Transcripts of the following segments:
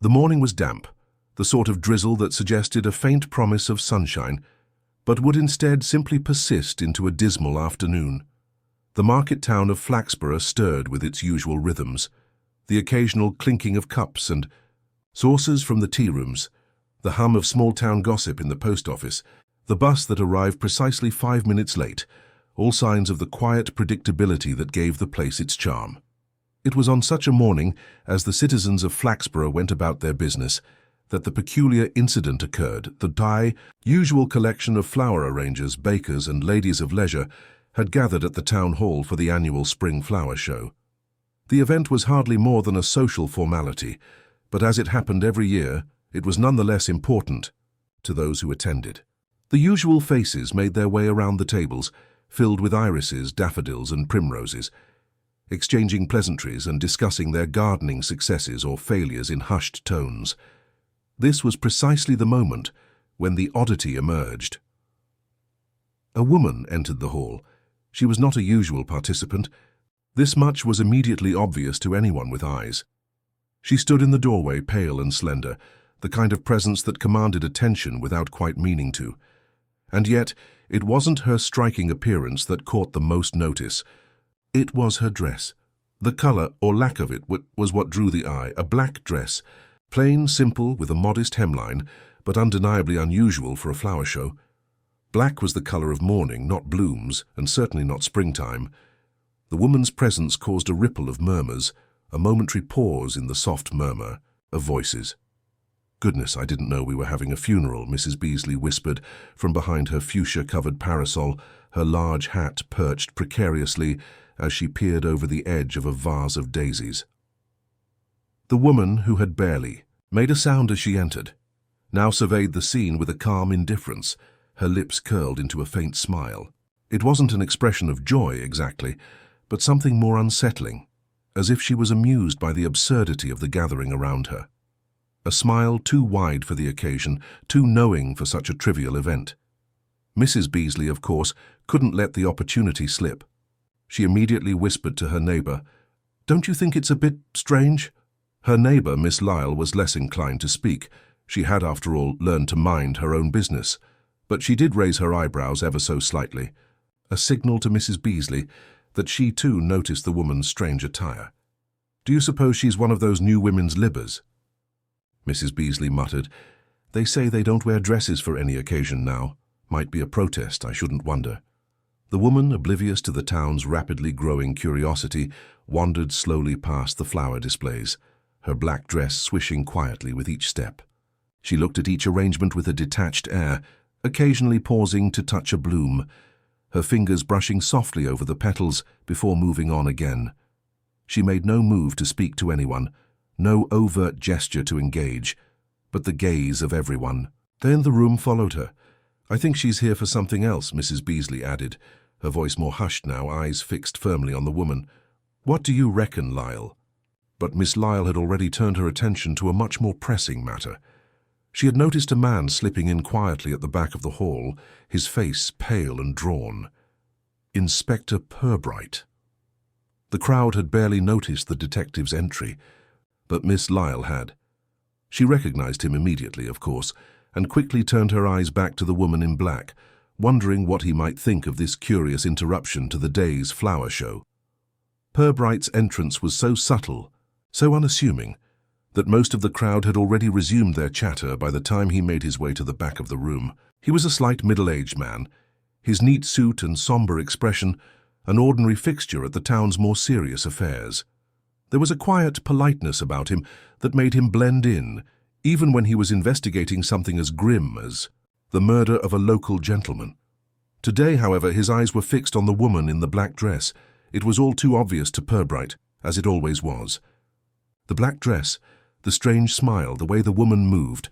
The morning was damp, the sort of drizzle that suggested a faint promise of sunshine, but would instead simply persist into a dismal afternoon. The market town of Flaxborough stirred with its usual rhythms, the occasional clinking of cups and saucers from the tea rooms, the hum of small-town gossip in the post office, the bus that arrived precisely 5 minutes late, all signs of the quiet predictability that gave the place its charm. It was on such a morning, as the citizens of Flaxborough went about their business, that the peculiar incident occurred. The usual collection of flower arrangers, bakers, and ladies of leisure had gathered at the town hall for the annual spring flower show. The event was hardly more than a social formality, but as it happened every year, it was nonetheless important to those who attended. The usual faces made their way around the tables, filled with irises, daffodils, and primroses, exchanging pleasantries and discussing their gardening successes or failures in hushed tones. This was precisely the moment when the oddity emerged. A woman entered the hall. She was not a usual participant. This much was immediately obvious to anyone with eyes. She stood in the doorway, pale and slender, the kind of presence that commanded attention without quite meaning to. And yet, it wasn't her striking appearance that caught the most notice. It was her dress. The color, or lack of it, was what drew the eye. A black dress, plain, simple, with a modest hemline, but undeniably unusual for a flower show. Black was the color of mourning, not blooms, and certainly not springtime. The woman's presence caused a ripple of murmurs, a momentary pause in the soft murmur of voices. "Goodness, I didn't know we were having a funeral," Mrs. Beasley whispered from behind her fuchsia-covered parasol, her large hat perched precariously as she peered over the edge of a vase of daisies. The woman, who had barely made a sound as she entered, now surveyed the scene with a calm indifference, her lips curled into a faint smile. It wasn't an expression of joy, exactly, but something more unsettling, as if she was amused by the absurdity of the gathering around her. A smile too wide for the occasion, too knowing for such a trivial event. Mrs. Beasley, of course, couldn't let the opportunity slip. She immediately whispered to her neighbor, "Don't you think it's a bit strange?" Her neighbor, Miss Lyle, was less inclined to speak. She had, after all, learned to mind her own business. But she did raise her eyebrows ever so slightly, a signal to Mrs. Beasley that she too noticed the woman's strange attire. "Do you suppose she's one of those new women's libbers?" Mrs. Beasley muttered, "They say they don't wear dresses for any occasion now. Might be a protest, I shouldn't wonder." The woman, oblivious to the town's rapidly growing curiosity, wandered slowly past the flower displays, her black dress swishing quietly with each step. She looked at each arrangement with a detached air, occasionally pausing to touch a bloom, her fingers brushing softly over the petals before moving on again. She made no move to speak to anyone, no overt gesture to engage, but the gaze of everyone. Then the room followed her. "I think she's here for something else," Mrs. Beasley added, her voice more hushed now, eyes fixed firmly on the woman. "What do you reckon, Lyle?" But Miss Lyle had already turned her attention to a much more pressing matter. She had noticed a man slipping in quietly at the back of the hall, his face pale and drawn. Inspector Purbright. The crowd had barely noticed the detective's entry, but Miss Lyle had. She recognized him immediately, of course, and quickly turned her eyes back to the woman in black, wondering what he might think of this curious interruption to the day's flower show. Purbright's entrance was so subtle, so unassuming, that most of the crowd had already resumed their chatter by the time he made his way to the back of the room. He was a slight middle-aged man, his neat suit and somber expression an ordinary fixture at the town's more serious affairs. There was a quiet politeness about him that made him blend in, even when he was investigating something as grim as the murder of a local gentleman. Today, however, his eyes were fixed on the woman in the black dress. It was all too obvious to Purbright, as it always was. The black dress, the strange smile, the way the woman moved,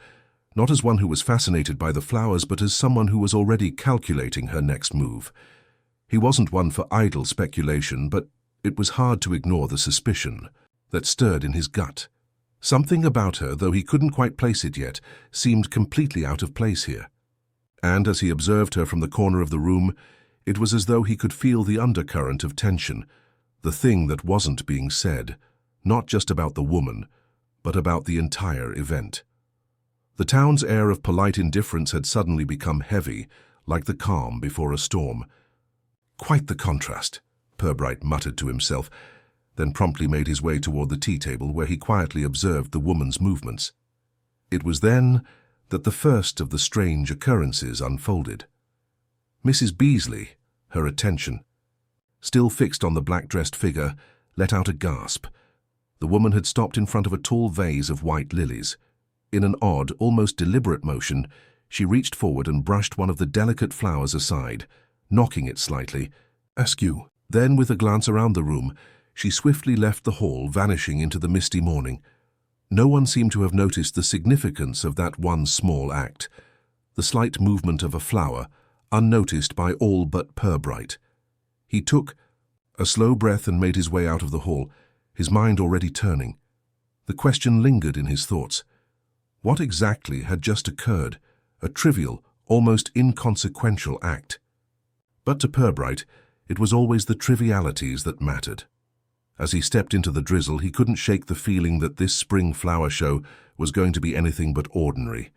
not as one who was fascinated by the flowers, but as someone who was already calculating her next move. He wasn't one for idle speculation, but it was hard to ignore the suspicion that stirred in his gut. Something about her, though he couldn't quite place it yet, seemed completely out of place here. And as he observed her from the corner of the room, it was as though he could feel the undercurrent of tension, the thing that wasn't being said, not just about the woman, but about the entire event. The town's air of polite indifference had suddenly become heavy, like the calm before a storm. "Quite the contrast," Purbright muttered to himself, then promptly made his way toward the tea table where he quietly observed the woman's movements. It was then that the first of the strange occurrences unfolded. Mrs. Beasley, her attention still fixed on the black-dressed figure, let out a gasp. The woman had stopped in front of a tall vase of white lilies. In an odd, almost deliberate motion, she reached forward and brushed one of the delicate flowers aside, knocking it slightly. Askew. Then, with a glance around the room, she swiftly left the hall, vanishing into the misty morning. No one seemed to have noticed the significance of that one small act, the slight movement of a flower, unnoticed by all but Purbright. He took a slow breath and made his way out of the hall, his mind already turning. The question lingered in his thoughts. What exactly had just occurred? A trivial, almost inconsequential act. But to Purbright, it was always the trivialities that mattered. As he stepped into the drizzle, he couldn't shake the feeling that this spring flower show was going to be anything but ordinary.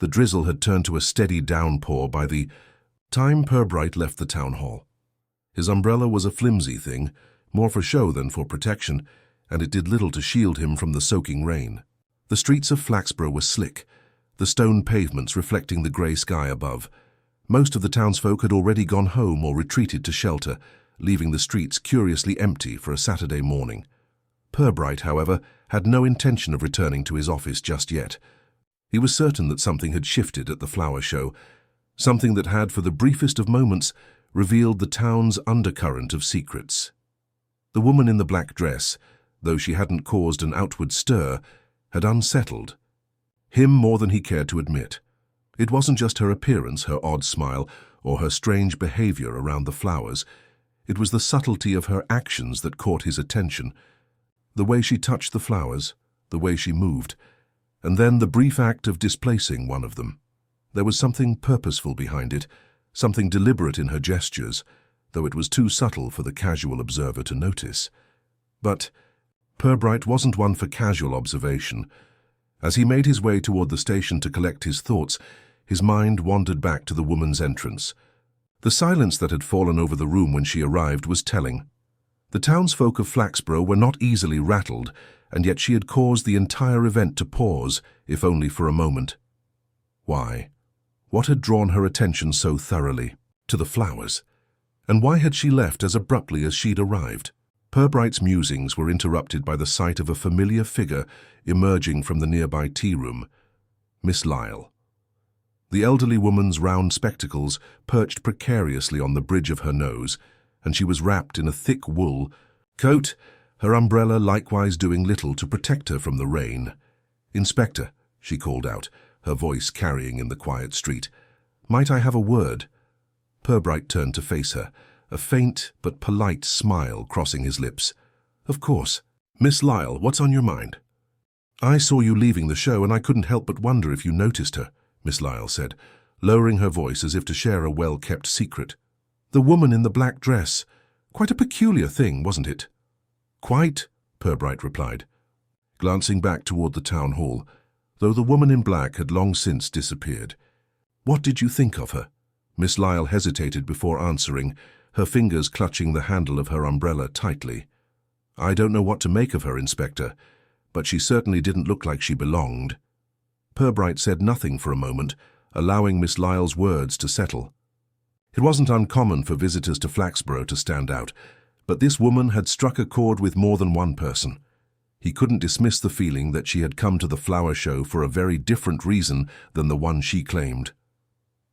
The drizzle had turned to a steady downpour by the time Purbright left the town hall. His umbrella was a flimsy thing, more for show than for protection, and it did little to shield him from the soaking rain. The streets of Flaxborough were slick, the stone pavements reflecting the grey sky above. Most of the townsfolk had already gone home or retreated to shelter, leaving the streets curiously empty for a Saturday morning. Purbright, however, had no intention of returning to his office just yet. He was certain that something had shifted at the flower show, something that had, for the briefest of moments, revealed the town's undercurrent of secrets. The woman in the black dress, though she hadn't caused an outward stir, had unsettled him more than he cared to admit. It wasn't just her appearance, her odd smile, or her strange behavior around the flowers. It was the subtlety of her actions that caught his attention. The way she touched the flowers, the way she moved, and then the brief act of displacing one of them. There was something purposeful behind it, something deliberate in her gestures, though it was too subtle for the casual observer to notice. But Purbright wasn't one for casual observation. As he made his way toward the station to collect his thoughts, his mind wandered back to the woman's entrance. The silence that had fallen over the room when she arrived was telling. The townsfolk of Flaxborough were not easily rattled, and yet she had caused the entire event to pause, if only for a moment. Why? What had drawn her attention so thoroughly? To the flowers. And why had she left as abruptly as she'd arrived? Purbright's musings were interrupted by the sight of a familiar figure emerging from the nearby tea room. Miss Lyle. The elderly woman's round spectacles perched precariously on the bridge of her nose, and she was wrapped in a thick wool coat, her umbrella likewise doing little to protect her from the rain. "Inspector," she called out, her voice carrying in the quiet street. "Might I have a word?" Purbright turned to face her, a faint but polite smile crossing his lips. "Of course. Miss Lyle, what's on your mind?" "I saw you leaving the show, and I couldn't help but wonder if you noticed her," Miss Lyle said, lowering her voice as if to share a well-kept secret. "The woman in the black dress. Quite a peculiar thing, wasn't it?" "Quite," Purbright replied, glancing back toward the town hall, though the woman in black had long since disappeared. "What did you think of her?" Miss Lyle hesitated before answering, her fingers clutching the handle of her umbrella tightly. "I don't know what to make of her, Inspector, but she certainly didn't look like she belonged." Purbright said nothing for a moment, allowing Miss Lyle's words to settle. It wasn't uncommon for visitors to Flaxborough to stand out, but this woman had struck a chord with more than one person. He couldn't dismiss the feeling that she had come to the flower show for a very different reason than the one she claimed.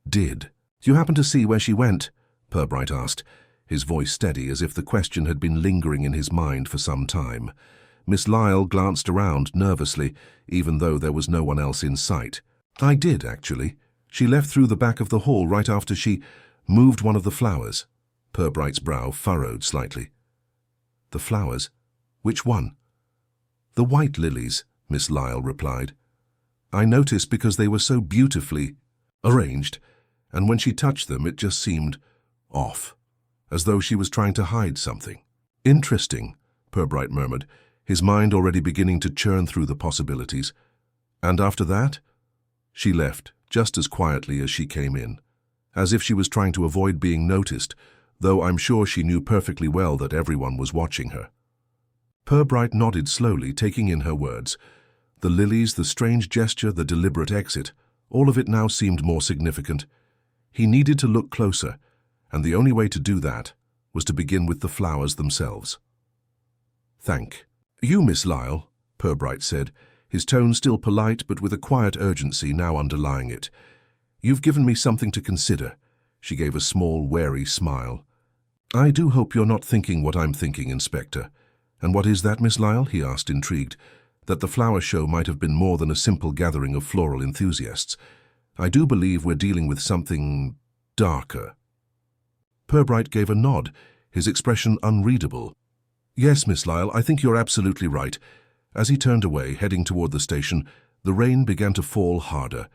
"Did you happen to see where she went?" Purbright asked, his voice steady as if the question had been lingering in his mind for some time. Miss Lyle glanced around nervously, even though there was no one else in sight. "I did, actually. She left through the back of the hall right after she moved one of the flowers." Purbright's brow furrowed slightly. "The flowers? Which one?" "The white lilies," Miss Lyle replied. "I noticed because they were so beautifully arranged, and when she touched them it just seemed off, as though she was trying to hide something." "Interesting," Purbright murmured, his mind already beginning to churn through the possibilities. And after that? She left, just as quietly as she came in, as if she was trying to avoid being noticed, though I'm sure she knew perfectly well that everyone was watching her. Purbright nodded slowly, taking in her words. The lilies, the strange gesture, the deliberate exit, all of it now seemed more significant. He needed to look closer, and the only way to do that was to begin with the flowers themselves. "Thank you, Miss Lyle," Purbright said, his tone still polite but with a quiet urgency now underlying it. "You've given me something to consider." She gave a small, wary smile. "I do hope you're not thinking what I'm thinking, Inspector." "And what is that, Miss Lyle?" he asked, intrigued. "That the flower show might have been more than a simple gathering of floral enthusiasts. I do believe we're dealing with something darker." Purbright gave a nod, his expression unreadable. "Yes, Miss Lyle, I think you're absolutely right." As he turned away, heading toward the station, the rain began to fall harder.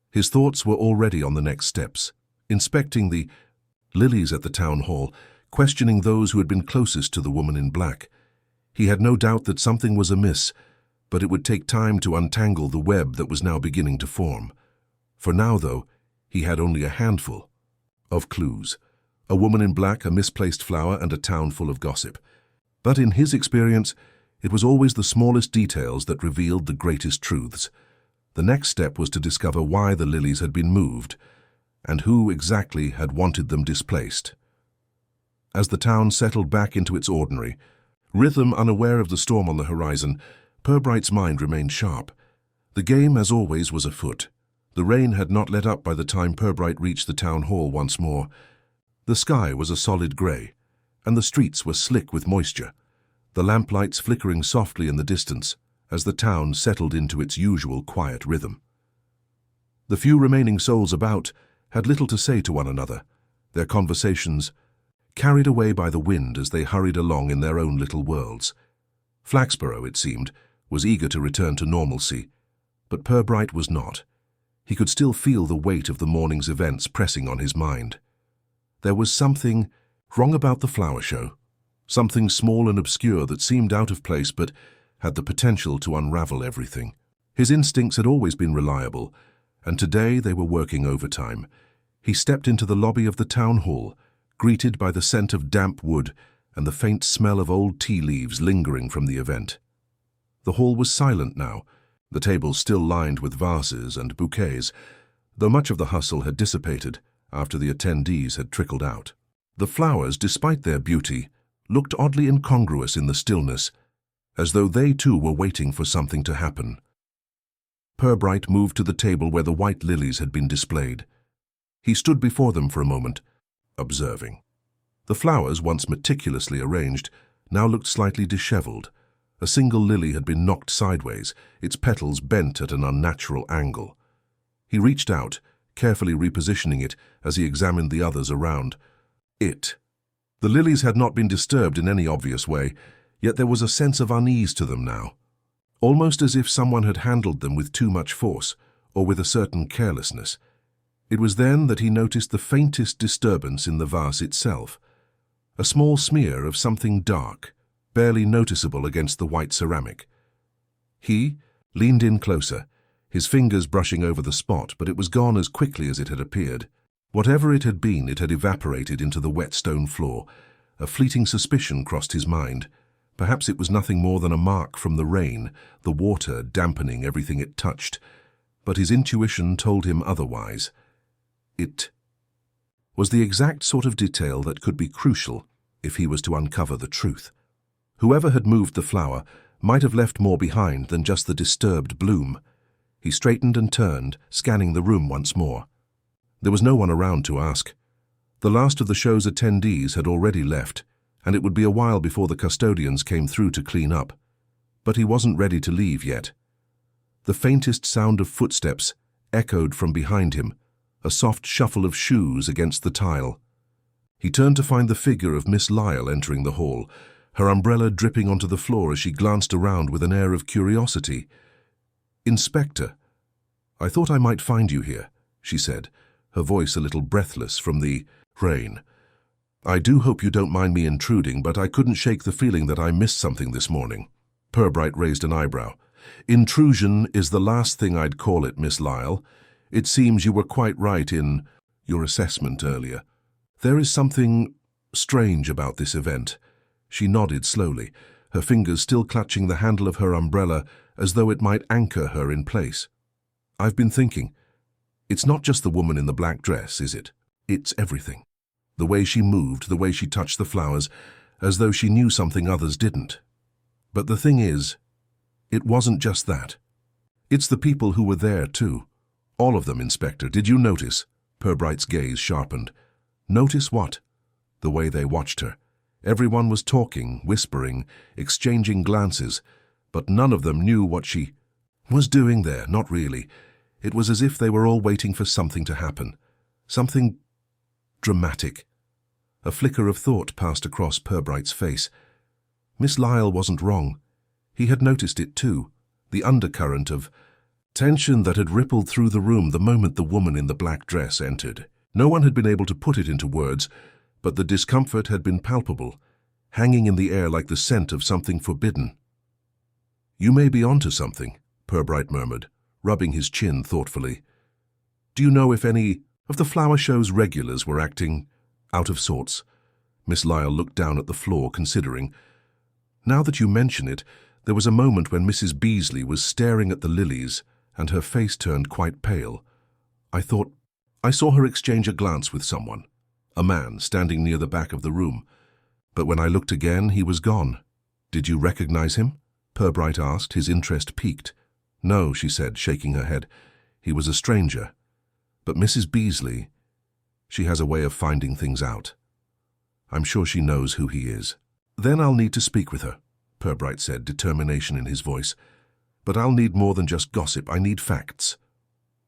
His thoughts were already on the next steps, inspecting the lilies at the town hall, questioning those who had been closest to the woman in black. He had no doubt that something was amiss, but it would take time to untangle the web that was now beginning to form. For now, though, he had only a handful of clues. A woman in black, a misplaced flower, and a town full of gossip. But in his experience, it was always the smallest details that revealed the greatest truths. The next step was to discover why the lilies had been moved, and who exactly had wanted them displaced. As the town settled back into its ordinary rhythm, unaware of the storm on the horizon, Purbright's mind remained sharp. The game, as always, was afoot. The rain had not let up by the time Purbright reached the town hall once more. The sky was a solid grey, and the streets were slick with moisture, the lamplights flickering softly in the distance as the town settled into its usual quiet rhythm. The few remaining souls about had little to say to one another, their conversations carried away by the wind as they hurried along in their own little worlds. Flaxborough, it seemed, was eager to return to normalcy, but Purbright was not. He could still feel the weight of the morning's events pressing on his mind. There was something wrong about the flower show, something small and obscure that seemed out of place but had the potential to unravel everything. His instincts had always been reliable, and today they were working overtime. He stepped into the lobby of the town hall, greeted by the scent of damp wood and the faint smell of old tea leaves lingering from the event. The hall was silent now, the tables still lined with vases and bouquets, though much of the hustle had dissipated after the attendees had trickled out. The flowers, despite their beauty, looked oddly incongruous in the stillness, as though they too were waiting for something to happen. Purbright moved to the table where the white lilies had been displayed. He stood before them for a moment, observing. The flowers, once meticulously arranged, now looked slightly disheveled. A single lily had been knocked sideways, its petals bent at an unnatural angle. He reached out, carefully repositioning it as he examined the others around. The lilies had not been disturbed in any obvious way, yet there was a sense of unease to them now, almost as if someone had handled them with too much force or with a certain carelessness. It was then that he noticed the faintest disturbance in the vase itself, a small smear of something dark, barely noticeable against the white ceramic. He leaned in closer, his fingers brushing over the spot, but it was gone as quickly as it had appeared. Whatever it had been, it had evaporated into the wet stone floor. A fleeting suspicion crossed his mind. Perhaps it was nothing more than a mark from the rain, the water dampening everything it touched. But his intuition told him otherwise. It was the exact sort of detail that could be crucial if he was to uncover the truth. Whoever had moved the flower might have left more behind than just the disturbed bloom. He straightened and turned, scanning the room once more. There was no one around to ask. The last of the show's attendees had already left, and it would be a while before the custodians came through to clean up. But he wasn't ready to leave yet. The faintest sound of footsteps echoed from behind him, a soft shuffle of shoes against the tile. He turned to find the figure of Miss Lyle entering the hall, her umbrella dripping onto the floor as she glanced around with an air of curiosity. "Inspector, I thought I might find you here," she said, her voice a little breathless from the rain. "I do hope you don't mind me intruding, but I couldn't shake the feeling that I missed something this morning." Purbright raised an eyebrow. Intrusion is the last thing I'd call it, Miss Lyle. It seems you were quite right in your assessment earlier. There is something strange about this event. She nodded slowly, her fingers still clutching the handle of her umbrella as though it might anchor her in place. I've been thinking. It's not just the woman in the black dress, is it? It's everything. The way she moved, the way she touched the flowers, as though she knew something others didn't. But the thing is, it wasn't just that. It's the people who were there, too. All of them, Inspector. Did you notice? Purbright's gaze sharpened. Notice what? The way they watched her. Everyone was talking, whispering, exchanging glances, but none of them knew what she was doing there, not really. It was as if they were all waiting for something to happen. Something dramatic. A flicker of thought passed across Purbright's face. Miss Lyle wasn't wrong. He had noticed it too, the undercurrent of tension that had rippled through the room the moment the woman in the black dress entered. No one had been able to put it into words, but the discomfort had been palpable, hanging in the air like the scent of something forbidden. "You may be onto something," Purbright murmured, rubbing his chin thoughtfully. "Do you know if any of the flower show's regulars were acting out of sorts?" Miss Lyle looked down at the floor, considering. "Now that you mention it, there was a moment when Mrs. Beasley was staring at the lilies, and her face turned quite pale. I thought I saw her exchange a glance with someone, a man standing near the back of the room. But when I looked again, he was gone." "Did you recognize him?" Purbright asked, his interest piqued. "No," she said, shaking her head. "He was a stranger. But Mrs. Beasley, she has a way of finding things out. I'm sure she knows who he is." "Then I'll need to speak with her," Purbright said, determination in his voice. "But I'll need more than just gossip. I need facts."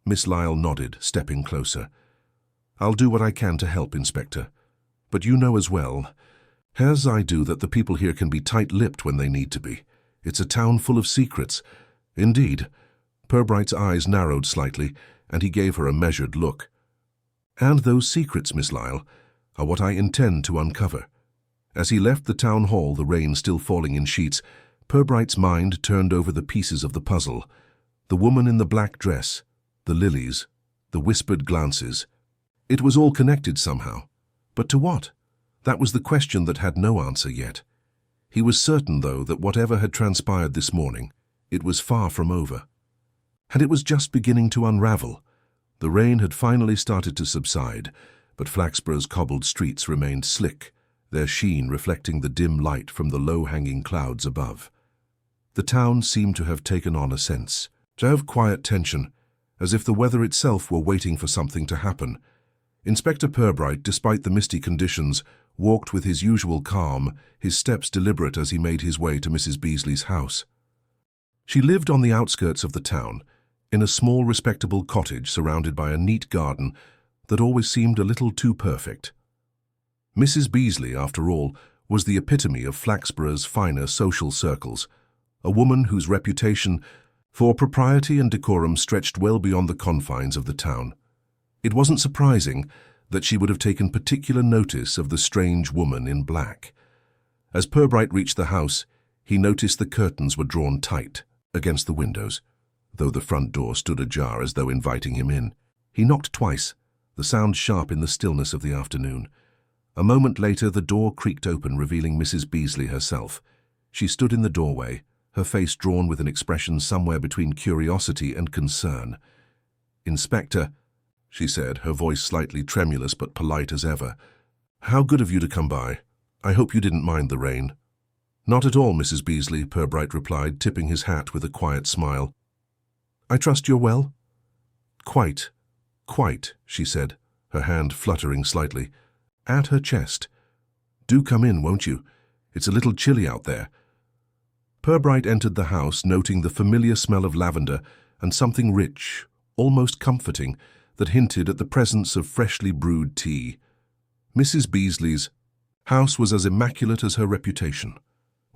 Miss Lyle nodded, stepping closer. "I'll do what I can to help, Inspector. But you know as well as I do that the people here can be tight-lipped when they need to be. It's a town full of secrets." "Indeed." Purbright's eyes narrowed slightly, and he gave her a measured look. "And those secrets, Miss Lyle, are what I intend to uncover." As he left the town hall, the rain still falling in sheets, Purbright's mind turned over the pieces of the puzzle. The woman in the black dress, the lilies, the whispered glances. It was all connected somehow. But to what? That was the question that had no answer yet. He was certain, though, that whatever had transpired this morning, it was far from over. And it was just beginning to unravel. The rain had finally started to subside, but Flaxborough's cobbled streets remained slick, their sheen reflecting the dim light from the low-hanging clouds above. The town seemed to have taken on a sense of quiet tension, as if the weather itself were waiting for something to happen. Inspector Purbright, despite the misty conditions, walked with his usual calm, his steps deliberate as he made his way to Mrs. Beasley's house. She lived on the outskirts of the town, in a small, respectable cottage surrounded by a neat garden that always seemed a little too perfect. Mrs. Beasley, after all, was the epitome of Flaxborough's finer social circles, a woman whose reputation for propriety and decorum stretched well beyond the confines of the town. It wasn't surprising that she would have taken particular notice of the strange woman in black. As Purbright reached the house, he noticed the curtains were drawn tight against the windows, though the front door stood ajar as though inviting him in. He knocked twice, the sound sharp in the stillness of the afternoon. A moment later, the door creaked open, revealing Mrs. Beasley herself. She stood in the doorway, her face drawn with an expression somewhere between curiosity and concern. "Inspector," she said, her voice slightly tremulous but polite as ever. "How good of you to come by. I hope you didn't mind the rain." "Not at all, Mrs. Beasley," Purbright replied, tipping his hat with a quiet smile. "I trust you're well?" Quite, she said, her hand fluttering slightly. At her chest. "Do come in, won't you? It's a little chilly out there." Purbright entered the house, noting the familiar smell of lavender and something rich, almost comforting, that hinted at the presence of freshly brewed tea. Mrs. Beasley's house was as immaculate as her reputation,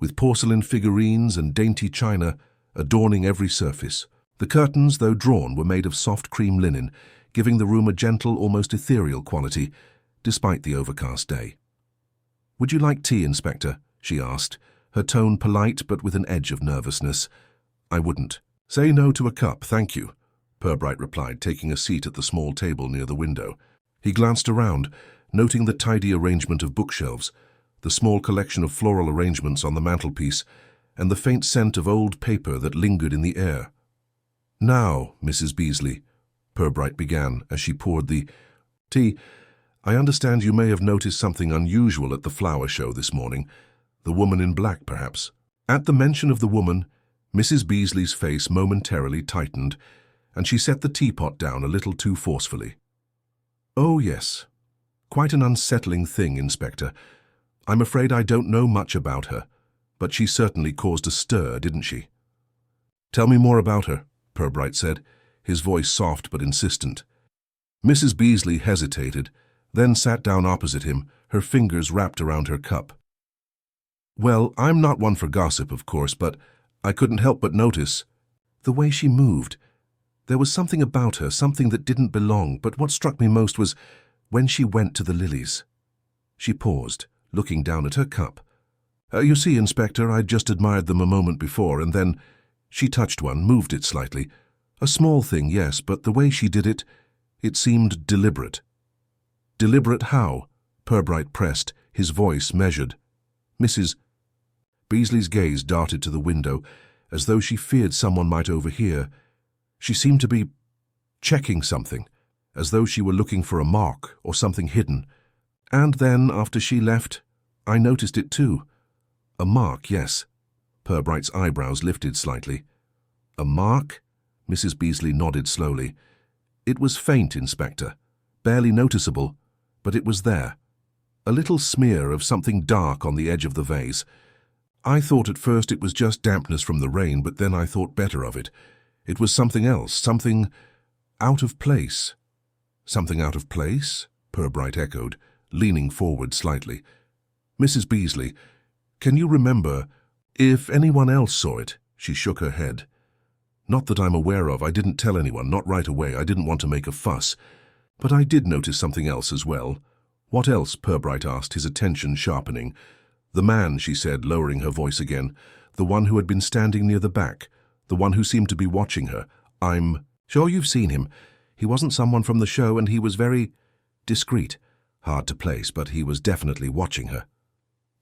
with porcelain figurines and dainty china adorning every surface. The curtains, though drawn, were made of soft cream linen, giving the room a gentle, almost ethereal quality, despite the overcast day. "Would you like tea, Inspector?" she asked, her tone polite but with an edge of nervousness. "I wouldn't. Say no to a cup, thank you," Purbright replied, taking a seat at the small table near the window. He glanced around, noting the tidy arrangement of bookshelves, the small collection of floral arrangements on the mantelpiece, and the faint scent of old paper that lingered in the air. "Now, Mrs. Beasley," Purbright began as she poured the tea, "I understand you may have noticed something unusual at the flower show this morning. The woman in black, perhaps." At the mention of the woman, Mrs. Beasley's face momentarily tightened, and she set the teapot down a little too forcefully. "Oh, yes. Quite an unsettling thing, Inspector. I'm afraid I don't know much about her, but she certainly caused a stir, didn't she?" "Tell me more about her," Purbright said, his voice soft but insistent. Mrs. Beasley hesitated, then sat down opposite him, her fingers wrapped around her cup. "Well, I'm not one for gossip, of course, but I couldn't help but notice the way she moved. There was something about her, something that didn't belong, but what struck me most was when she went to the lilies." She paused, looking down at her cup. You see, Inspector, I'd just admired them a moment before, and then she touched one, moved it slightly. A small thing, yes, but the way she did it, it seemed deliberate." "Deliberate how?" Purbright pressed, his voice measured. Mrs. Beasley's gaze darted to the window, as though she feared someone might overhear. She seemed to be checking something, as though she were looking for a mark or something hidden. "And then, after she left, I noticed it too." "A mark, yes." Purbright's eyebrows lifted slightly. "A mark?" Mrs. Beasley nodded slowly. "It was faint, Inspector, barely noticeable, but it was there. A little smear of something dark on the edge of the vase. I thought at first it was just dampness from the rain, but then I thought better of it. It was something else, something out of place." "Something out of place?" Purbright echoed, leaning forward slightly. "Mrs. Beasley, can you remember if anyone else saw it?" She shook her head. "Not that I'm aware of. I didn't tell anyone, not right away. I didn't want to make a fuss. But I did notice something else as well." "What else?" Purbright asked, his attention sharpening. "The man," she said, lowering her voice again. "The one who had been standing near the back. The one who seemed to be watching her. I'm sure you've seen him. He wasn't someone from the show, and he was very discreet. Hard to place, but he was definitely watching her."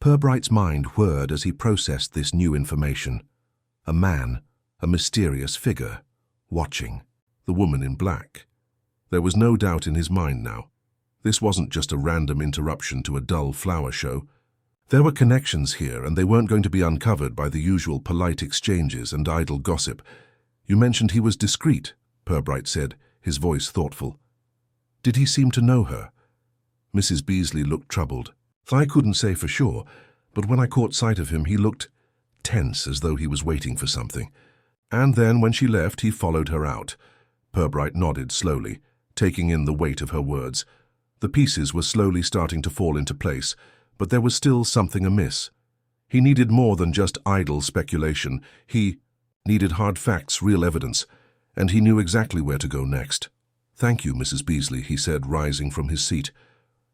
Purbright's mind whirred as he processed this new information. A man, a mysterious figure, watching. The woman in black. There was no doubt in his mind now. This wasn't just a random interruption to a dull flower show. There were connections here, and they weren't going to be uncovered by the usual polite exchanges and idle gossip. "You mentioned he was discreet," Purbright said, his voice thoughtful. "Did he seem to know her?" Mrs. Beasley looked troubled. "I couldn't say for sure, but when I caught sight of him, he looked tense, as though he was waiting for something. And then, when she left, he followed her out." Purbright nodded slowly, taking in the weight of her words. The pieces were slowly starting to fall into place, but there was still something amiss. He needed more than just idle speculation. He needed hard facts, real evidence, and he knew exactly where to go next. "Thank you, Mrs. Beasley," he said, rising from his seat.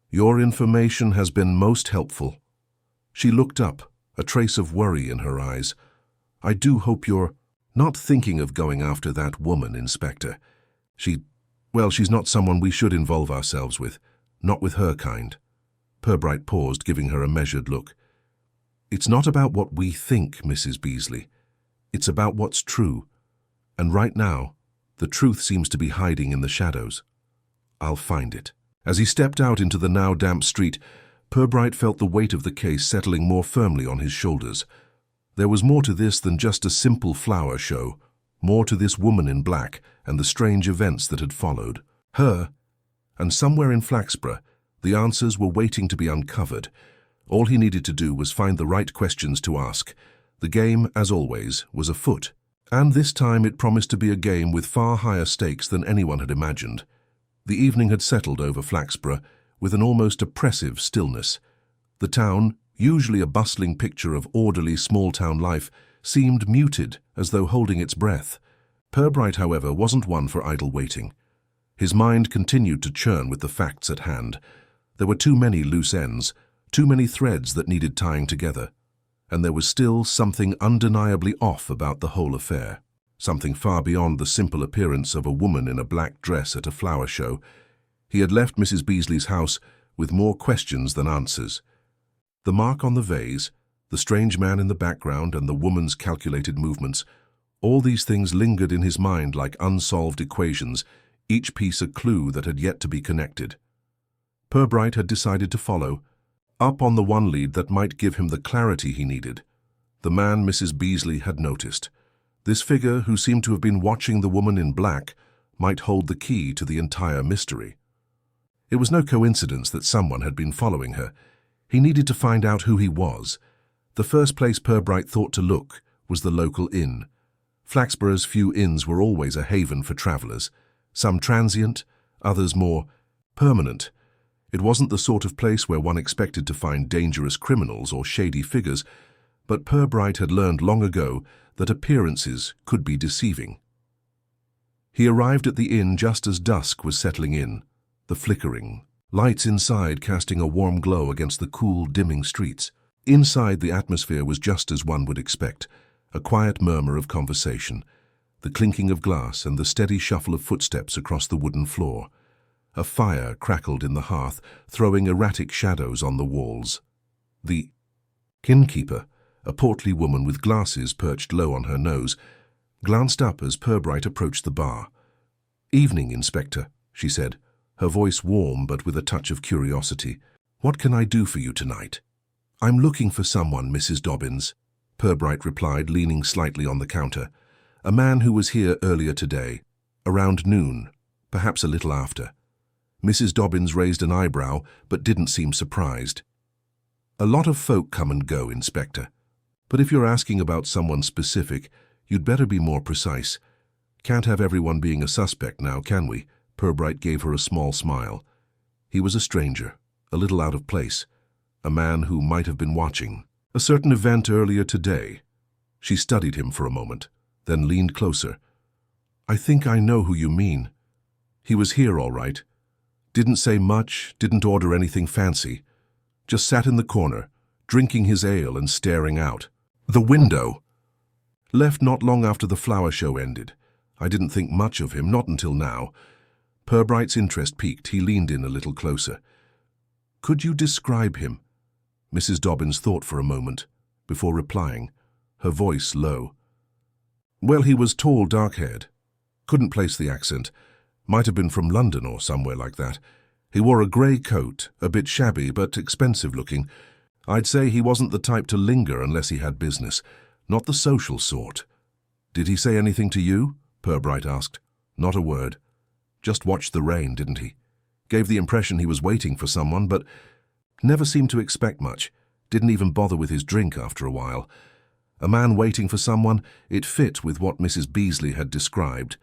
"Your information has been most helpful." She looked up, a trace of worry in her eyes. "I do hope you're not thinking of going after that woman, Inspector. She's not someone we should involve ourselves with, not with her kind." Purbright paused, giving her a measured look. "It's not about what we think, Mrs. Beasley. It's about what's true. And right now, the truth seems to be hiding in the shadows. I'll find it." As he stepped out into the now damp street, Purbright felt the weight of the case settling more firmly on his shoulders. There was more to this than just a simple flower show, more to this woman in black and the strange events that had followed. Her, and somewhere in Flaxborough, the answers were waiting to be uncovered. All he needed to do was find the right questions to ask. The game, as always, was afoot, and this time it promised to be a game with far higher stakes than anyone had imagined. The evening had settled over Flaxborough with an almost oppressive stillness. The town, usually a bustling picture of orderly small-town life, seemed muted, as though holding its breath. Purbright, however, wasn't one for idle waiting. His mind continued to churn with the facts at hand. There were too many loose ends, too many threads that needed tying together. and there was still something undeniably off about the whole affair. Something far beyond the simple appearance of a woman in a black dress at a flower show. He had left Mrs. Beasley's house with more questions than answers. The mark on the vase, the strange man in the background, and the woman's calculated movements, all these things lingered in his mind like unsolved equations, each piece a clue that had yet to be connected. Purbright had decided to follow, up on the one lead that might give him the clarity he needed. The man Mrs. Beasley had noticed. This figure, who seemed to have been watching the woman in black, might hold the key to the entire mystery. It was no coincidence that someone had been following her. He needed to find out who he was. The first place Purbright thought to look was the local inn. Flaxborough's few inns were always a haven for travellers, some transient, others more permanent. It wasn't the sort of place where one expected to find dangerous criminals or shady figures, but Purbright had learned long ago that appearances could be deceiving. He arrived at the inn just as dusk was settling in, the flickering lights inside casting a warm glow against the cool, dimming streets. Inside, the atmosphere was just as one would expect, a quiet murmur of conversation, the clinking of glass and the steady shuffle of footsteps across the wooden floor. A fire crackled in the hearth, throwing erratic shadows on the walls. The innkeeper, a portly woman with glasses perched low on her nose, glanced up as Purbright approached the bar. "Evening, Inspector," she said, her voice warm but with a touch of curiosity. "What can I do for you tonight?" "I'm looking for someone, Mrs. Dobbins," Purbright replied, leaning slightly on the counter. "A man who was here earlier today, around noon, perhaps a little after." Mrs. Dobbins raised an eyebrow, but didn't seem surprised. "A lot of folk come and go, Inspector. But if you're asking about someone specific, you'd better be more precise. Can't have everyone being a suspect now, can we?" Purbright gave her a small smile. He was a stranger, a little out of place, a man who might have been watching a certain event earlier today. She studied him for a moment, then leaned closer. "I think I know who you mean. He was here all right. Didn't say much, didn't order anything fancy. Just sat in the corner, drinking his ale and staring out the window. Left not long after the flower show ended. I didn't think much of him, not until now." Purbright's interest piqued. He leaned in a little closer. "Could you describe him?" Mrs. Dobbins thought for a moment, before replying, her voice low. "Well, he was tall, dark-haired. Couldn't place the accent. Might have been from London or somewhere like that. He wore a grey coat, a bit shabby but expensive-looking. I'd say he wasn't the type to linger unless he had business. Not the social sort." "Did he say anything to you?" Purbright asked. "Not a word. Just watched the rain, didn't he? Gave the impression he was waiting for someone, but never seemed to expect much. Didn't even bother with his drink after a while. A man waiting for someone, it fit with what Mrs. Beasley had described.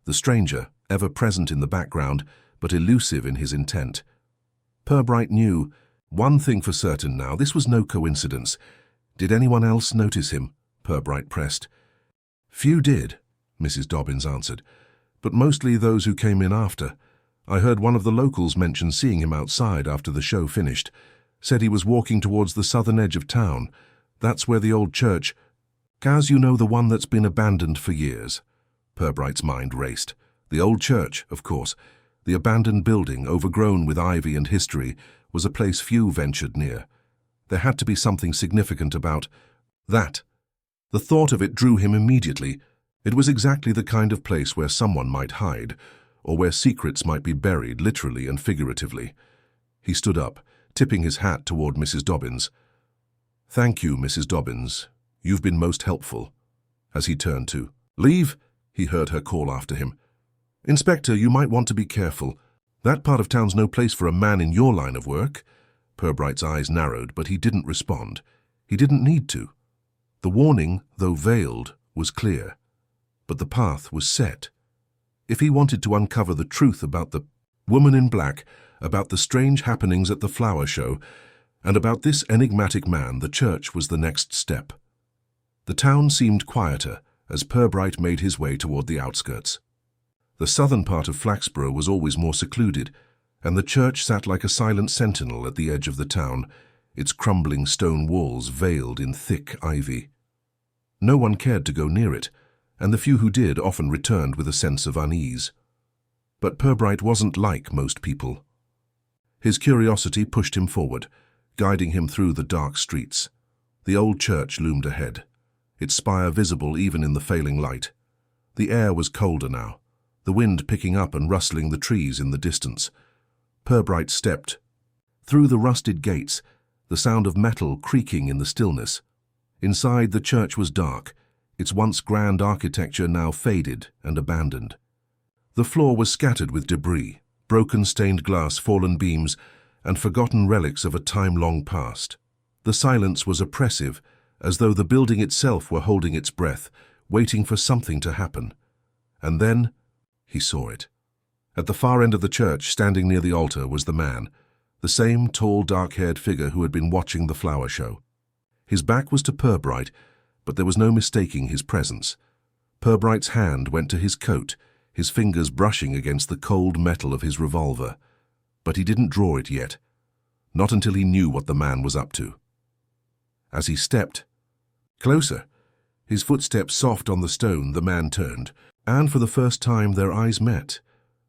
The stranger, ever present in the background, but elusive in his intent. Purbright knew one thing for certain now: this was no coincidence. "Did anyone else notice him?" Purbright pressed. "Few did," Mrs. Dobbins answered, "but mostly those who came in after. I heard one of the locals mention seeing him outside after the show finished. Said he was walking towards the southern edge of town. That's where the old church—" "As you know, the one that's been abandoned for years." Purbright's mind raced. The old church, of course. The abandoned building, overgrown with ivy and history, was a place few ventured near. There had to be something significant about that. The thought of it drew him immediately. It was exactly the kind of place where someone might hide, or where secrets might be buried, literally and figuratively. He stood up, tipping his hat toward Mrs. Dobbins. "Thank you, Mrs. Dobbins. You've been most helpful." As he turned to leave, he heard her call after him. "Inspector, you might want to be careful. That part of town's no place for a man in your line of work." Purbright's eyes narrowed, but he didn't respond. He didn't need to. The warning, though veiled, was clear. But the path was set. If he wanted to uncover the truth about the woman in black, about the strange happenings at the flower show, and about this enigmatic man, the church was the next step. The town seemed quieter as Purbright made his way toward the outskirts. The southern part of Flaxborough was always more secluded, and the church sat like a silent sentinel at the edge of the town, its crumbling stone walls veiled in thick ivy. No one cared to go near it, and the few who did often returned with a sense of unease. But Purbright wasn't like most people. His curiosity pushed him forward, guiding him through the dark streets. The old church loomed ahead, its spire visible even in the failing light. The air was colder now, the wind picking up and rustling the trees in the distance. Purbright stepped. Through the rusted gates, the sound of metal creaking in the stillness. Inside, the church was dark, its once grand architecture now faded and abandoned. The floor was scattered with debris, broken stained glass, fallen beams, and forgotten relics of a time long past. The silence was oppressive, as though the building itself were holding its breath, waiting for something to happen. And then he saw it. At the far end of the church, standing near the altar, was the man, the same tall, dark-haired figure who had been watching the flower show. His back was to Purbright, but there was no mistaking his presence. Purbright's hand went to his coat, his fingers brushing against the cold metal of his revolver. But he didn't draw it yet, not until he knew what the man was up to. As he stepped closer, his footsteps soft on the stone, the man turned, and for the first time their eyes met.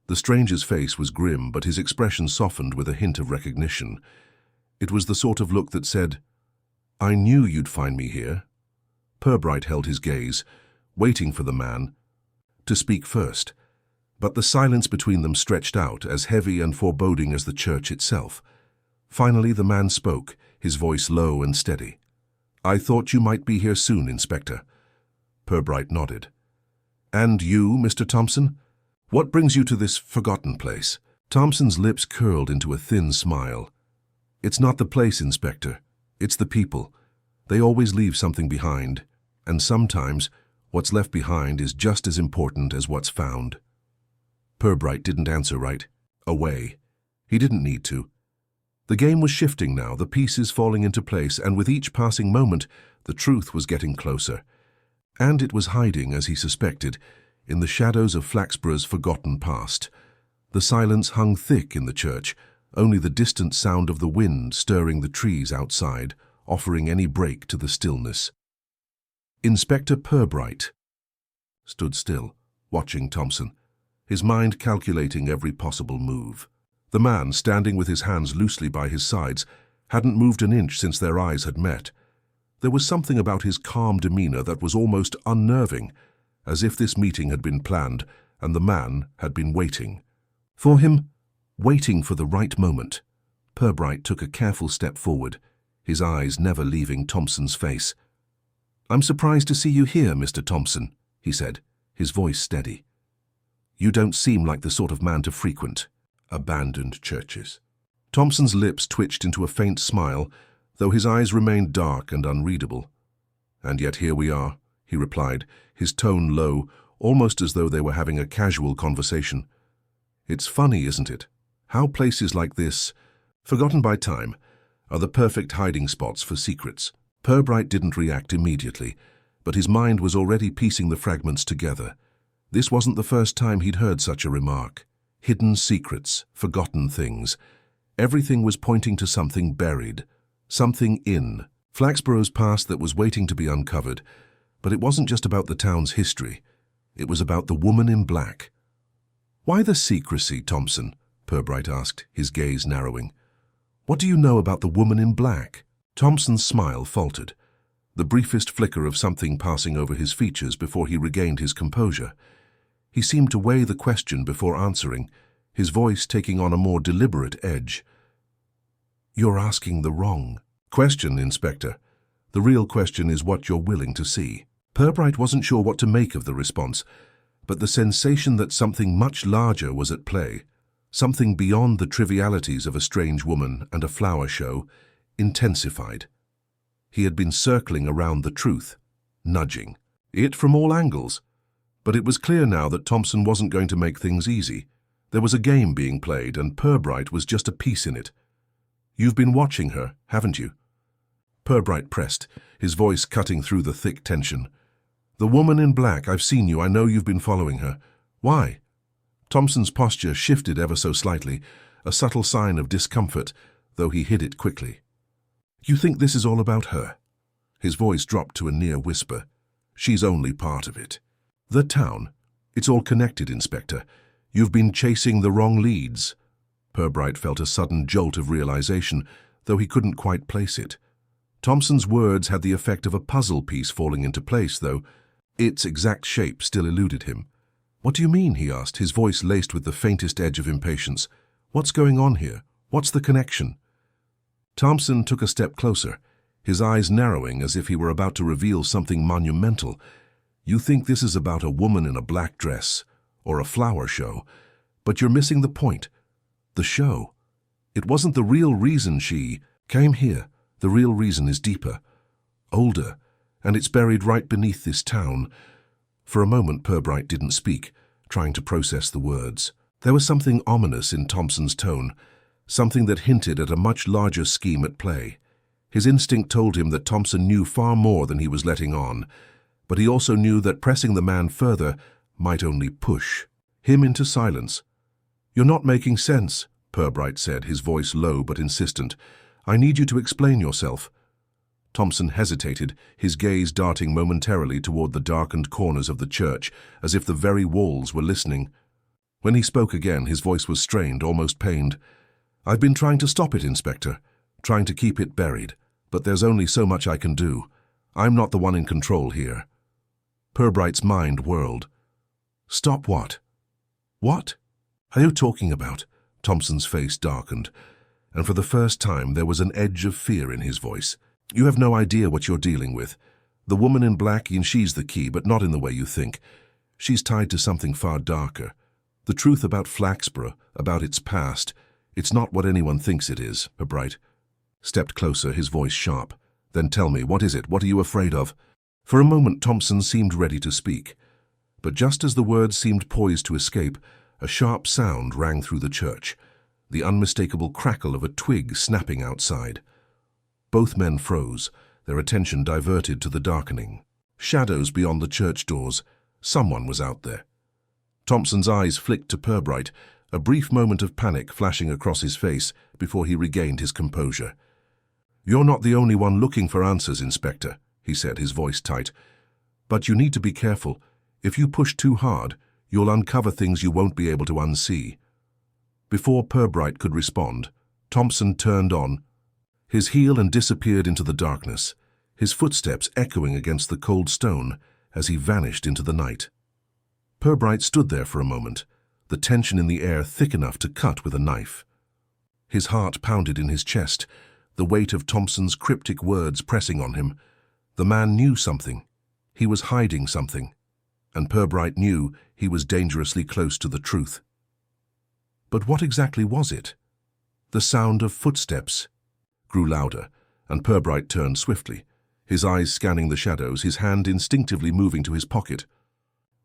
The stranger's face was grim, but his expression softened with a hint of recognition. It was the sort of look that said, "I knew you'd find me here." Purbright held his gaze, waiting for the man to speak first, but the silence between them stretched out, as heavy and foreboding as the church itself. Finally the man spoke, his voice low and steady. "I thought you might be here soon, Inspector." Purbright nodded. "And you, Mr. Thompson? What brings you to this forgotten place?" Thompson's lips curled into a thin smile. "It's not the place, Inspector. It's the people. They always leave something behind, and sometimes what's left behind is just as important as what's found." Purbright didn't answer right away. He didn't need to. The game was shifting now, the pieces falling into place, and with each passing moment, the truth was getting closer. And it was hiding, as he suspected, in the shadows of Flaxborough's forgotten past. The silence hung thick in the church, only the distant sound of the wind stirring the trees outside, offering any break to the stillness. Inspector Purbright stood still, watching Thompson, his mind calculating every possible move. The man, standing with his hands loosely by his sides, hadn't moved an inch since their eyes had met. There was something about his calm demeanor that was almost unnerving, as if this meeting had been planned and the man had been waiting for him, waiting for the right moment. Purbright took a careful step forward, his eyes never leaving Thompson's face. "I'm surprised to see you here, Mr. Thompson," he said, his voice steady. "You don't seem like the sort of man to frequent abandoned churches." Thompson's lips twitched into a faint smile, though his eyes remained dark and unreadable. "And yet here we are," he replied, his tone low, almost as though they were having a casual conversation. "It's funny, isn't it? How places like this, forgotten by time, are the perfect hiding spots for secrets." Purbright didn't react immediately, but his mind was already piecing the fragments together. This wasn't the first time he'd heard such a remark. Hidden secrets, forgotten things. Everything was pointing to something buried, something in Flaxborough's past that was waiting to be uncovered. But it wasn't just about the town's history. It was about the woman in black. "Why the secrecy, Thompson?" Purbright asked, his gaze narrowing. "What do you know about the woman in black?" Thompson's smile faltered, the briefest flicker of something passing over his features before he regained his composure. He seemed to weigh the question before answering, his voice taking on a more deliberate edge. "You're asking the wrong question, Inspector. The real question is what you're willing to see." Purbright wasn't sure what to make of the response, but the sensation that something much larger was at play, something beyond the trivialities of a strange woman and a flower show, intensified. He had been circling around the truth, nudging it from all angles. But it was clear now that Thompson wasn't going to make things easy. There was a game being played, and Purbright was just a piece in it. "You've been watching her, haven't you?" Purbright pressed, his voice cutting through the thick tension. "The woman in black, I've seen you, I know you've been following her. Why?" Thompson's posture shifted ever so slightly, a subtle sign of discomfort, though he hid it quickly. You think this is all about her? His voice dropped to a near whisper. She's only part of it. The town. It's all connected, Inspector. You've been chasing the wrong leads. Purbright felt a sudden jolt of realization, though he couldn't quite place it. Thompson's words had the effect of a puzzle piece falling into place, though its exact shape still eluded him. What do you mean? He asked, his voice laced with the faintest edge of impatience. What's going on here? What's the connection? Thompson took a step closer, his eyes narrowing as if he were about to reveal something monumental. You think this is about a woman in a black dress, or a flower show, but you're missing the point. The show. It wasn't the real reason she came here. The real reason is deeper, older, and it's buried right beneath this town. For a moment, Purbright didn't speak, trying to process the words. There was something ominous in Thompson's tone, something that hinted at a much larger scheme at play. His instinct told him that Thompson knew far more than he was letting on, but he also knew that pressing the man further might only push him into silence. You're not making sense, Purbright said, his voice low but insistent. I need you to explain yourself. Thompson hesitated, his gaze darting momentarily toward the darkened corners of the church, as if the very walls were listening. When he spoke again, his voice was strained, almost pained. I've been trying to stop it, Inspector, trying to keep it buried, but there's only so much I can do. I'm not the one in control here. Purbright's mind whirled. Stop what? What are you talking about? Thompson's face darkened, and for the first time there was an edge of fear in his voice. You have no idea what you're dealing with. The woman in black, she's the key, but not in the way you think. She's tied to something far darker. The truth about Flaxborough, about its past, it's not what anyone thinks it is. Purbright stepped closer, his voice sharp. Then tell me, what is it? What are you afraid of? For a moment Thompson seemed ready to speak, but just as the words seemed poised to escape, a sharp sound rang through the church, the unmistakable crackle of a twig snapping outside. Both men froze, their attention diverted to the darkening shadows beyond the church doors. Someone was out there. Thompson's eyes flicked to Purbright, a brief moment of panic flashing across his face before he regained his composure. You're not the only one looking for answers, Inspector, he said, his voice tight. But you need to be careful. If you push too hard, you'll uncover things you won't be able to unsee. Before Purbright could respond, Thompson turned on his heel and disappeared into the darkness, his footsteps echoing against the cold stone as he vanished into the night. Purbright stood there for a moment, the tension in the air thick enough to cut with a knife. His heart pounded in his chest, the weight of Thompson's cryptic words pressing on him. The man knew something. He was hiding something, and Purbright knew he was dangerously close to the truth. But what exactly was it? The sound of footsteps grew louder, and Purbright turned swiftly, his eyes scanning the shadows, his hand instinctively moving to his pocket.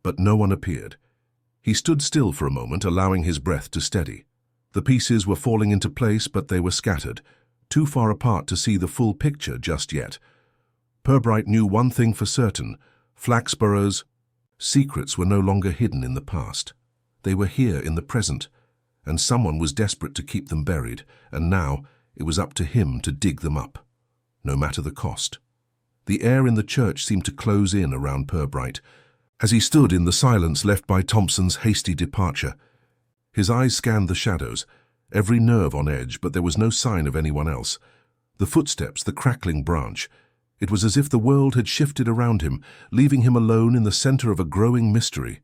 But no one appeared. He stood still for a moment, allowing his breath to steady. The pieces were falling into place, but they were scattered, too far apart to see the full picture just yet. Purbright knew one thing for certain: Flaxborough's secrets were no longer hidden in the past. They were here in the present, and someone was desperate to keep them buried, and now it was up to him to dig them up, no matter the cost. The air in the church seemed to close in around Purbright, as he stood in the silence left by Thompson's hasty departure. His eyes scanned the shadows, every nerve on edge, but there was no sign of anyone else. The footsteps, the crackling branch. It was as if the world had shifted around him, leaving him alone in the center of a growing mystery.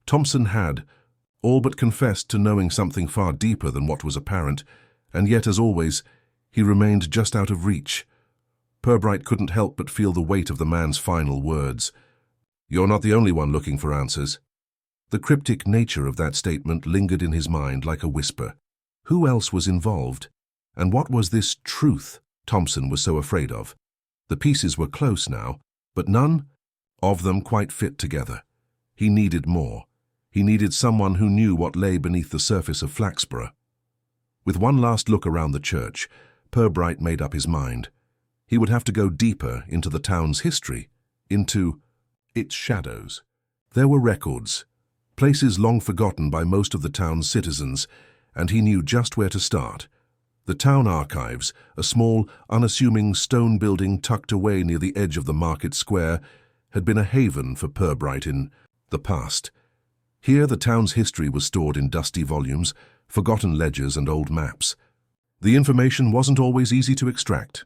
Thompson had all but confessed to knowing something far deeper than what was apparent, and yet, as always, he remained just out of reach. Purbright couldn't help but feel the weight of the man's final words. You're not the only one looking for answers. The cryptic nature of that statement lingered in his mind like a whisper. Who else was involved? And what was this truth Thompson was so afraid of? The pieces were close now, but none of them quite fit together. He needed more. He needed someone who knew what lay beneath the surface of Flaxborough. With one last look around the church, Purbright made up his mind. He would have to go deeper into the town's history, into its shadows. There were records, places long forgotten by most of the town's citizens, and he knew just where to start. The town archives, a small, unassuming stone building tucked away near the edge of the market square, had been a haven for Purbright in the past. Here the town's history was stored in dusty volumes, forgotten ledgers and old maps. The information wasn't always easy to extract.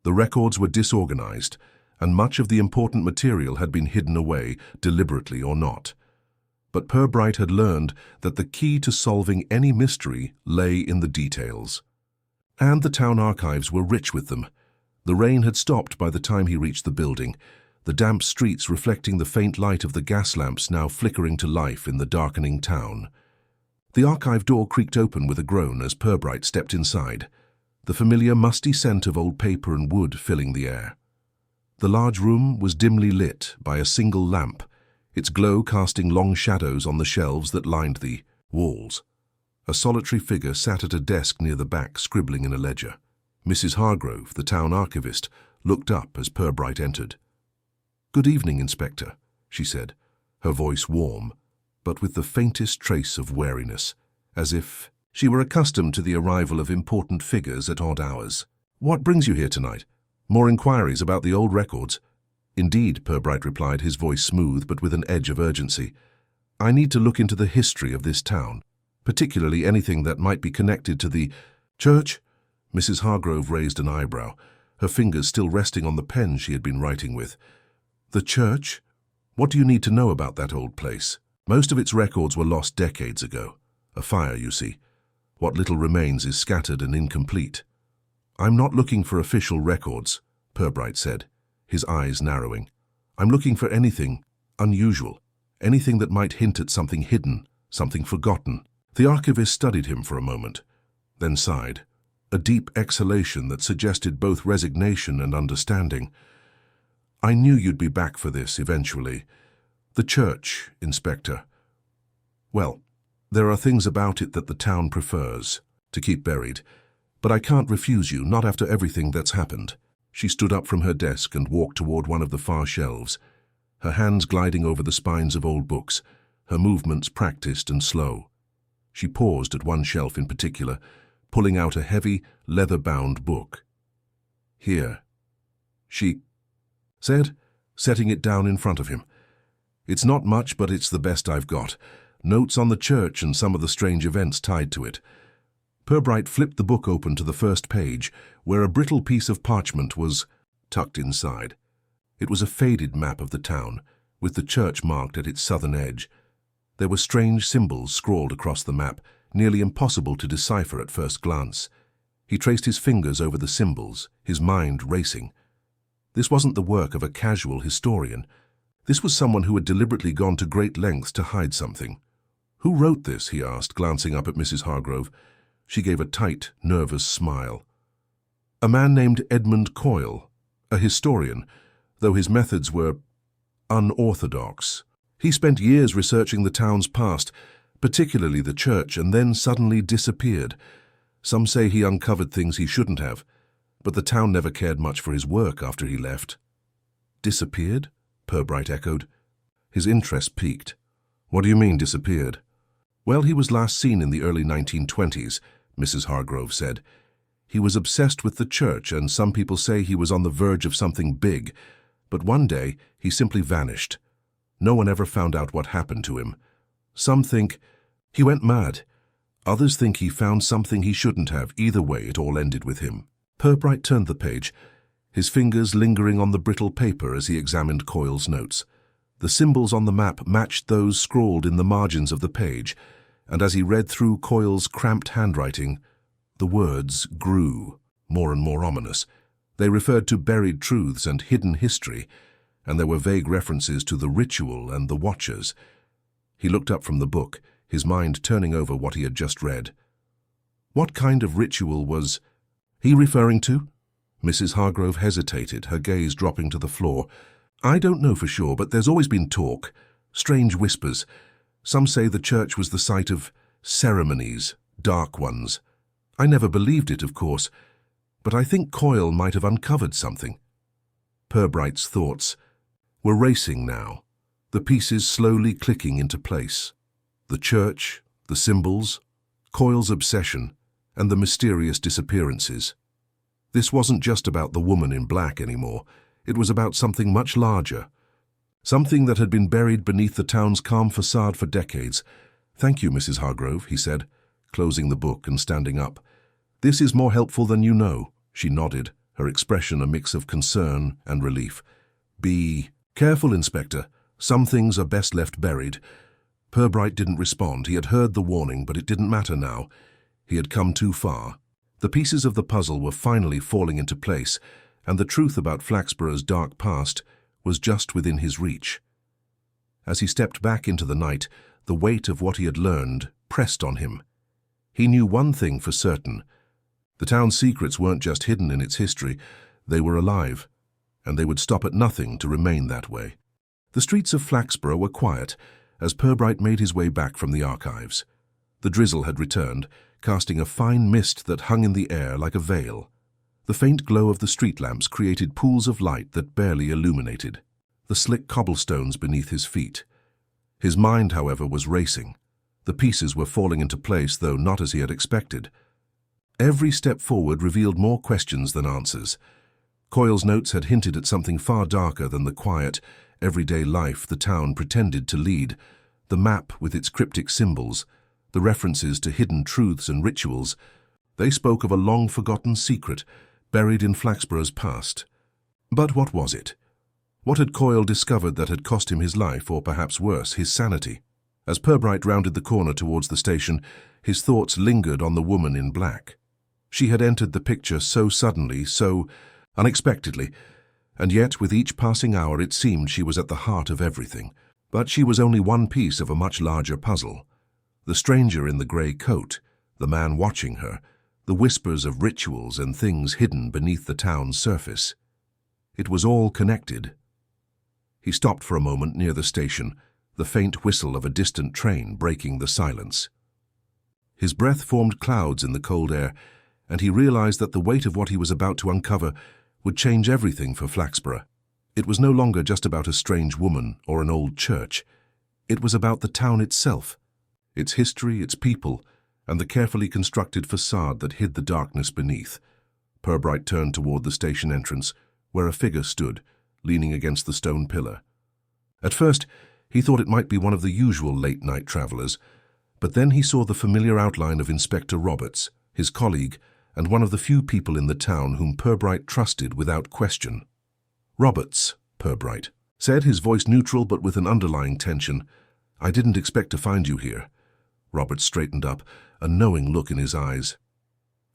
The records were disorganized, and much of the important material had been hidden away, deliberately or not. But Purbright had learned that the key to solving any mystery lay in the details. And the town archives were rich with them. The rain had stopped by the time he reached the building, the damp streets reflecting the faint light of the gas lamps now flickering to life in the darkening town. The archive door creaked open with a groan as Purbright stepped inside, the familiar musty scent of old paper and wood filling the air. The large room was dimly lit by a single lamp, its glow casting long shadows on the shelves that lined the walls. A solitary figure sat at a desk near the back, scribbling in a ledger. Mrs. Hargrove, the town archivist, looked up as Purbright entered. "Good evening, Inspector," she said, her voice warm, but with the faintest trace of wariness, as if she were accustomed to the arrival of important figures at odd hours. "What brings you here tonight? More inquiries about the old records?" "Indeed," Purbright replied, his voice smooth but with an edge of urgency. "I need to look into the history of this town, particularly anything that might be connected to the church." Mrs. Hargrove raised an eyebrow, her fingers still resting on the pen she had been writing with. "The church? What do you need to know about that old place?" "Most of its records were lost decades ago. A fire, you see. What little remains is scattered and incomplete." "I'm not looking for official records," Purbright said, his eyes narrowing. "I'm looking for anything unusual, anything that might hint at something hidden, something forgotten." The archivist studied him for a moment, then sighed, a deep exhalation that suggested both resignation and understanding. "I knew you'd be back for this eventually. The church, Inspector. Well, there are things about it that the town prefers to keep buried, but I can't refuse you, not after everything that's happened." She stood up from her desk and walked toward one of the far shelves, her hands gliding over the spines of old books, her movements practiced and slow. She paused at one shelf in particular, pulling out a heavy, leather-bound book. "Here," she said, setting it down in front of him. "It's not much, but it's the best I've got. Notes on the church and some of the strange events tied to it." Purbright flipped the book open to the first page, where a brittle piece of parchment was tucked inside. It was a faded map of the town, with the church marked at its southern edge. There were strange symbols scrawled across the map, nearly impossible to decipher at first glance. He traced his fingers over the symbols, his mind racing. This wasn't the work of a casual historian. This was someone who had deliberately gone to great lengths to hide something. "Who wrote this?" he asked, glancing up at Mrs. Hargrove. She gave a tight, nervous smile. "A man named Edmund Coyle, a historian, though his methods were unorthodox. He spent years researching the town's past, particularly the church, and then suddenly disappeared. Some say he uncovered things he shouldn't have, but the town never cared much for his work after he left." "Disappeared?" Purbright echoed. His interest piqued. "What do you mean, disappeared?" "Well, he was last seen in the early 1920s, Mrs. Hargrove said. "He was obsessed with the church, and some people say he was on the verge of something big, but one day he simply vanished. No one ever found out what happened to him. Some think he went mad. Others think he found something he shouldn't have. Either way, it all ended with him." Purbright turned the page, his fingers lingering on the brittle paper as he examined Coyle's notes. The symbols on the map matched those scrawled in the margins of the page, and as he read through Coyle's cramped handwriting, the words grew, more and more ominous. They referred to buried truths and hidden history, and there were vague references to the ritual and the watchers. He looked up from the book, his mind turning over what he had just read. What kind of ritual was he referring to? Mrs. Hargrove hesitated, her gaze dropping to the floor. "I don't know for sure, but there's always been talk, strange whispers. Some say the church was the site of ceremonies, dark ones. I never believed it, of course, but I think Coyle might have uncovered something." Purbright's thoughts were racing now, the pieces slowly clicking into place. The church, the symbols, Coyle's obsession, and the mysterious disappearances. This wasn't just about the woman in black anymore. It was about something much larger. Something that had been buried beneath the town's calm facade for decades. "Thank you, Mrs. Hargrove," he said, closing the book and standing up. "This is more helpful than you know." She nodded, her expression a mix of concern and relief. "Be careful, Inspector. Some things are best left buried." Purbright didn't respond. He had heard the warning, but it didn't matter now. He had come too far. The pieces of the puzzle were finally falling into place, and the truth about Flaxborough's dark past was just within his reach. As he stepped back into the night, the weight of what he had learned pressed on him. He knew one thing for certain. The town's secrets weren't just hidden in its history, they were alive, and they would stop at nothing to remain that way. The streets of Flaxborough were quiet as Purbright made his way back from the archives. The drizzle had returned, casting a fine mist that hung in the air like a veil. The faint glow of the street lamps created pools of light that barely illuminated the slick cobblestones beneath his feet. His mind, however, was racing. The pieces were falling into place, though not as he had expected. Every step forward revealed more questions than answers. Coyle's notes had hinted at something far darker than the quiet, everyday life the town pretended to lead. The map with its cryptic symbols, the references to hidden truths and rituals, they spoke of a long-forgotten secret buried in Flaxborough's past. But what was it? What had Coyle discovered that had cost him his life, or perhaps worse, his sanity? As Purbright rounded the corner towards the station, his thoughts lingered on the woman in black. She had entered the picture so suddenly, so unexpectedly, and yet with each passing hour it seemed she was at the heart of everything. But she was only one piece of a much larger puzzle. The stranger in the grey coat, the man watching her, the whispers of rituals and things hidden beneath the town's surface. It was all connected. He stopped for a moment near the station, the faint whistle of a distant train breaking the silence. His breath formed clouds in the cold air, and he realized that the weight of what he was about to uncover would change everything for Flaxborough. It was no longer just about a strange woman or an old church. It was about the town itself, its history, its people, and the carefully constructed facade that hid the darkness beneath. Purbright turned toward the station entrance, where a figure stood, leaning against the stone pillar. At first, he thought it might be one of the usual late-night travelers, but then he saw the familiar outline of Inspector Roberts, his colleague, and one of the few people in the town whom Purbright trusted without question. "Roberts," Purbright said, his voice neutral but with an underlying tension. "I didn't expect to find you here." Roberts straightened up, a knowing look in his eyes.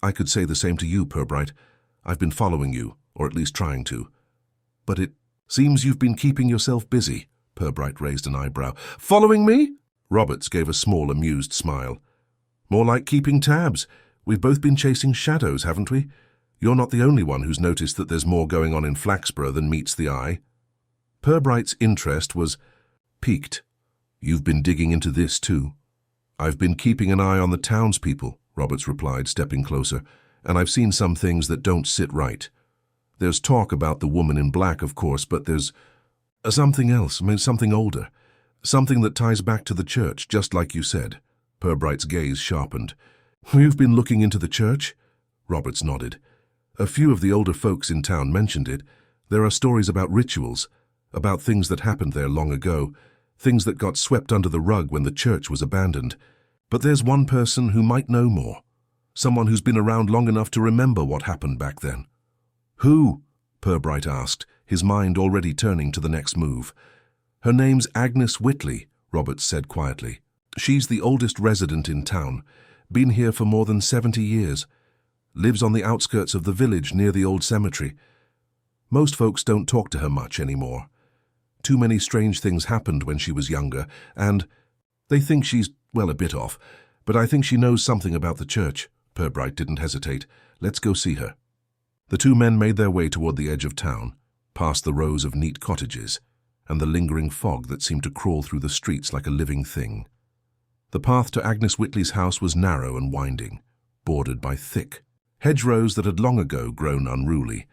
"I could say the same to you, Purbright. I've been following you, or at least trying to. But it seems you've been keeping yourself busy." Purbright raised an eyebrow. "Following me?" Roberts gave a small, amused smile. "More like keeping tabs. We've both been chasing shadows, haven't we? You're not the only one who's noticed that there's more going on in Flaxborough than meets the eye." Purbright's interest was piqued. "You've been digging into this too?" "I've been keeping an eye on the townspeople," Roberts replied, stepping closer, "and I've seen some things that don't sit right. There's talk about the woman in black, of course, but there's something else, something older, something that ties back to the church, just like you said." Purbright's gaze sharpened. "You've been looking into the church?" Roberts nodded. "A few of the older folks in town mentioned it. There are stories about rituals, about things that happened there long ago, things that got swept under the rug when the church was abandoned. But there's one person who might know more, someone who's been around long enough to remember what happened back then." "Who?" Purbright asked, his mind already turning to the next move. "Her name's Agnes Whitley," Roberts said quietly. "She's the oldest resident in town, been here for more than 70 years, lives on the outskirts of the village near the old cemetery. Most folks don't talk to her much anymore. Too many strange things happened when she was younger, and they think she's, well, a bit off, but I think she knows something about the church." Purbright didn't hesitate. "Let's go see her." The two men made their way toward the edge of town, past the rows of neat cottages, and the lingering fog that seemed to crawl through the streets like a living thing. The path to Agnes Whitley's house was narrow and winding, bordered by thick hedgerows that had long ago grown unruly.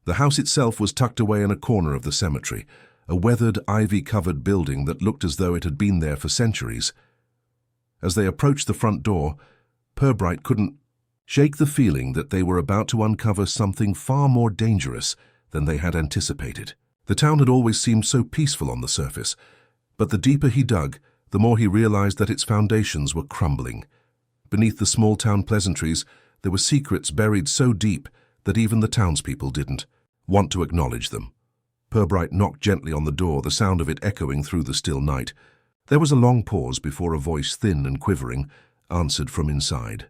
The house itself was tucked away in a corner of the cemetery, a weathered, ivy-covered building that looked as though it had been there for centuries. As they approached the front door, Purbright couldn't shake the feeling that they were about to uncover something far more dangerous than they had anticipated. The town had always seemed so peaceful on the surface, but the deeper he dug, the more he realized that its foundations were crumbling. Beneath the small-town pleasantries, there were secrets buried so deep that even the townspeople didn't want to acknowledge them. Purbright knocked gently on the door, the sound of it echoing through the still night. There was a long pause before a voice, thin and quivering, answered from inside.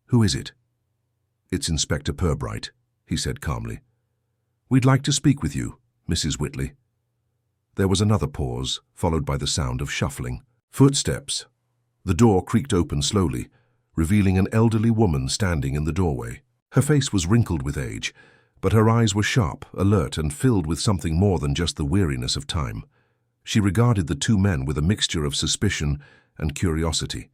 "Who is it?" "It's Inspector Purbright," he said calmly. "We'd like to speak with you, Mrs. Whitley." There was another pause, followed by the sound of shuffling footsteps. The door creaked open slowly, revealing an elderly woman standing in the doorway. Her face was wrinkled with age, but her eyes were sharp, alert, and filled with something more than just the weariness of time. She regarded the two men with a mixture of suspicion and curiosity.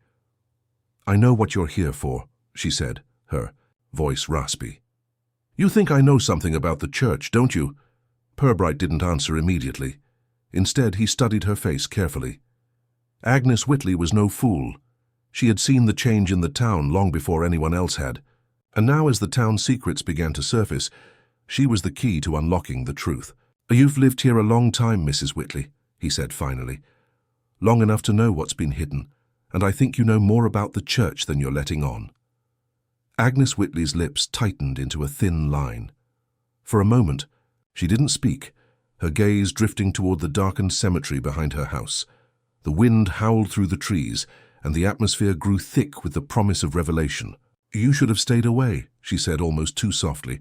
"I know what you're here for," she said, her voice raspy. "You think I know something about the church, don't you?" Purbright didn't answer immediately. Instead, he studied her face carefully. Agnes Whitley was no fool. She had seen the change in the town long before anyone else had, and now as the town's secrets began to surface, she was the key to unlocking the truth. "You've lived here a long time, Mrs. Whitley," he said finally. "Long enough to know what's been hidden, and I think you know more about the church than you're letting on." Agnes Whitley's lips tightened into a thin line. For a moment, she didn't speak, her gaze drifting toward the darkened cemetery behind her house. The wind howled through the trees, and the atmosphere grew thick with the promise of revelation. "You should have stayed away," she said almost too softly.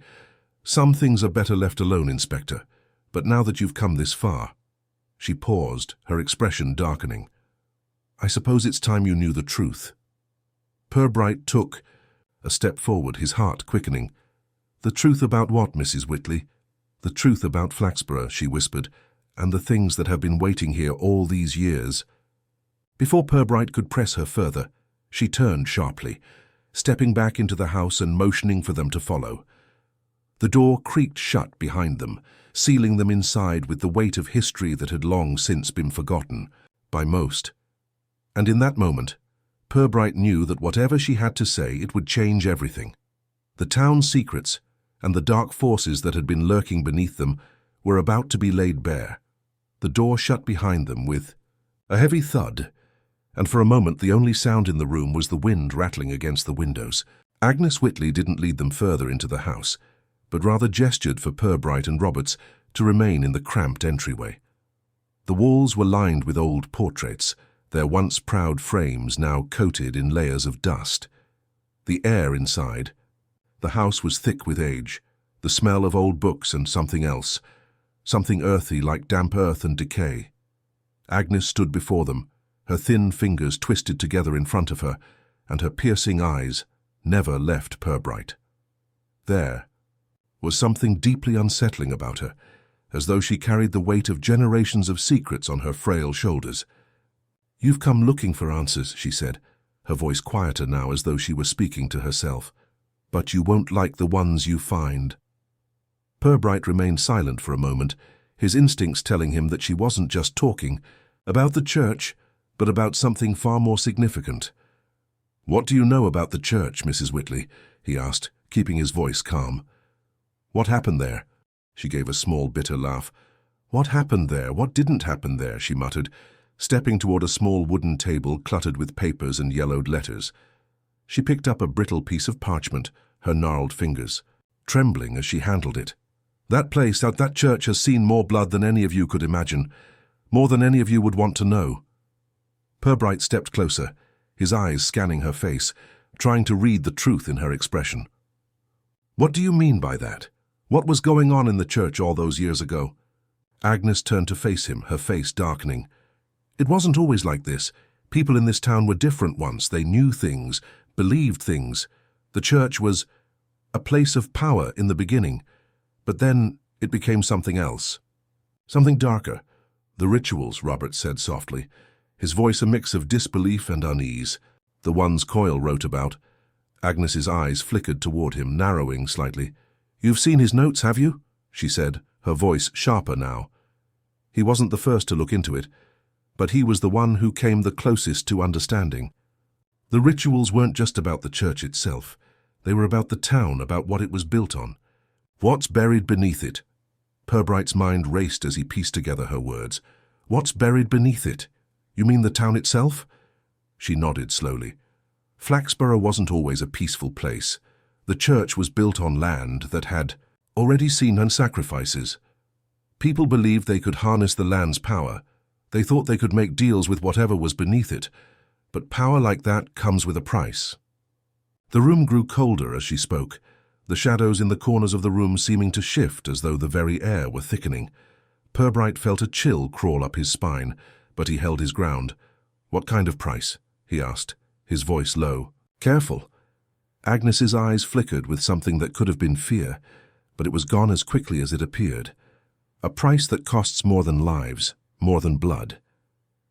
"Some things are better left alone, Inspector, but now that you've come this far—" She paused, her expression darkening. "I suppose it's time you knew the truth." Purbright took a step forward, his heart quickening. "The truth about what, Mrs. Whitley?" "The truth about Flaxborough," she whispered, "and the things that have been waiting here all these years." Before Purbright could press her further, she turned sharply, stepping back into the house and motioning for them to follow. The door creaked shut behind them, sealing them inside with the weight of history that had long since been forgotten by most. And in that moment, Purbright knew that whatever she had to say, it would change everything. The town's secrets and the dark forces that had been lurking beneath them were about to be laid bare. The door shut behind them with a heavy thud, and for a moment the only sound in the room was the wind rattling against the windows. Agnes Whitley didn't lead them further into the house, but rather gestured for Purbright and Roberts to remain in the cramped entryway. The walls were lined with old portraits, their once proud frames now coated in layers of dust. The air inside the house was thick with age, the smell of old books and something else, something earthy like damp earth and decay. Agnes stood before them, her thin fingers twisted together in front of her, and her piercing eyes never left Purbright. There was something deeply unsettling about her, as though she carried the weight of generations of secrets on her frail shoulders. "You've come looking for answers," she said, her voice quieter now as though she were speaking to herself. "But you won't like the ones you find." Purbright remained silent for a moment, his instincts telling him that she wasn't just talking about the church, but about something far more significant. "What do you know about the church, Mrs. Whitley?" he asked, keeping his voice calm. "What happened there?" She gave a small, bitter laugh. "What happened there? What didn't happen there?" she muttered, stepping toward a small wooden table cluttered with papers and yellowed letters. She picked up a brittle piece of parchment, her gnarled fingers trembling as she handled it. "That place, that church has seen more blood than any of you could imagine, more than any of you would want to know." Purbright stepped closer, his eyes scanning her face, trying to read the truth in her expression. "What do you mean by that? What was going on in the church all those years ago?" Agnes turned to face him, her face darkening. "It wasn't always like this. People in this town were different once. They knew things, believed things. The church was a place of power in the beginning, but then it became something else. Something darker. The rituals," Robert said softly, his voice a mix of disbelief and unease. "The ones Coyle wrote about." Agnes's eyes flickered toward him, narrowing slightly. "You've seen his notes, have you?" she said, her voice sharper now. He wasn't the first to look into it, but he was the one who came the closest to understanding. The rituals weren't just about the church itself. They were about the town, about what it was built on. What's buried beneath it? Purbright's mind raced as he pieced together her words. What's buried beneath it? You mean the town itself? She nodded slowly. Flaxborough wasn't always a peaceful place. The church was built on land that had already seen sacrifices. People believed they could harness the land's power. They thought they could make deals with whatever was beneath it. But power like that comes with a price. The room grew colder as she spoke, the shadows in the corners of the room seeming to shift as though the very air were thickening. Purbright felt a chill crawl up his spine, but he held his ground. What kind of price? He asked, his voice low. Careful. Agnes's eyes flickered with something that could have been fear, but it was gone as quickly as it appeared. A price that costs more than lives, more than blood.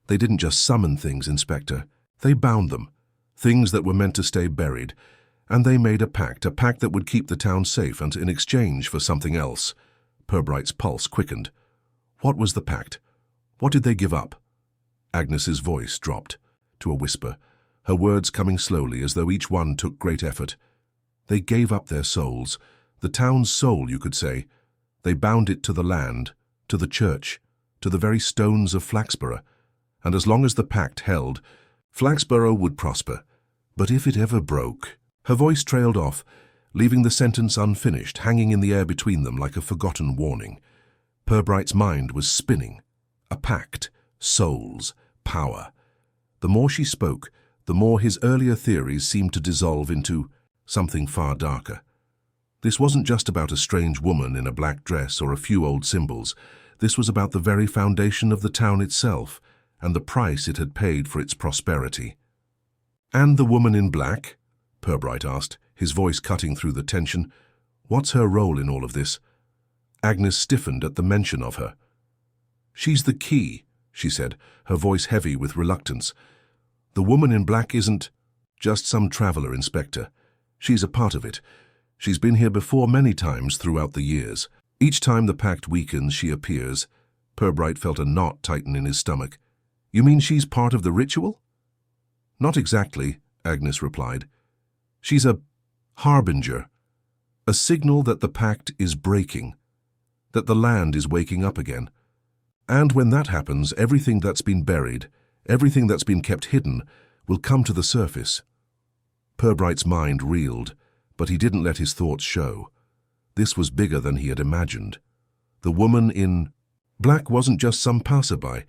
They didn't just summon things, Inspector. They bound them, things that were meant to stay buried, and they made a pact that would keep the town safe and in exchange for something else. Purbright's pulse quickened. What was the pact? What did they give up? Agnes's voice dropped to a whisper, her words coming slowly as though each one took great effort. They gave up their souls, the town's soul, you could say. They bound it to the land, to the church, to the very stones of Flaxborough, and as long as the pact held, Flaxborough would prosper. But if it ever broke... Her voice trailed off, leaving the sentence unfinished, hanging in the air between them like a forgotten warning. Purbright's mind was spinning. A pact, souls, power. The more she spoke, the more his earlier theories seemed to dissolve into something far darker. This wasn't just about a strange woman in a black dress or a few old symbols. This was about the very foundation of the town itself and the price it had paid for its prosperity. And the woman in black? Purbright asked, his voice cutting through the tension. What's her role in all of this? Agnes stiffened at the mention of her. She's the key, she said, her voice heavy with reluctance. The woman in black isn't just some traveler, Inspector. She's a part of it. She's been here before many times throughout the years. Each time the pact weakens, she appears. Purbright felt a knot tighten in his stomach. You mean she's part of the ritual? Not exactly, Agnes replied. She's a harbinger, a signal that the pact is breaking, that the land is waking up again. And when that happens, everything that's been buried, everything that's been kept hidden, will come to the surface. Purbright's mind reeled, but he didn't let his thoughts show. This was bigger than he had imagined. The woman in black wasn't just some passerby.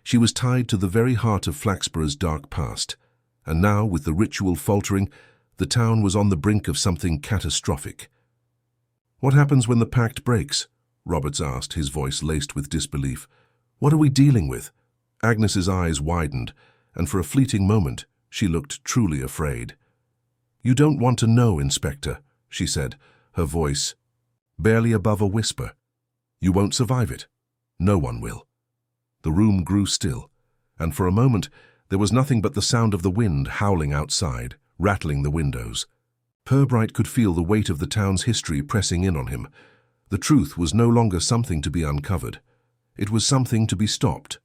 She was tied to the very heart of Flaxborough's dark past. And now, with the ritual faltering, the town was on the brink of something catastrophic. What happens when the pact breaks? Roberts asked, his voice laced with disbelief. What are we dealing with? Agnes's eyes widened, and for a fleeting moment, she looked truly afraid. You don't want to know, Inspector, she said, her voice barely above a whisper. You won't survive it. No one will. The room grew still, and for a moment, there was nothing but the sound of the wind howling outside, rattling the windows. Purbright could feel the weight of the town's history pressing in on him. The truth was no longer something to be uncovered. It was something to be stopped.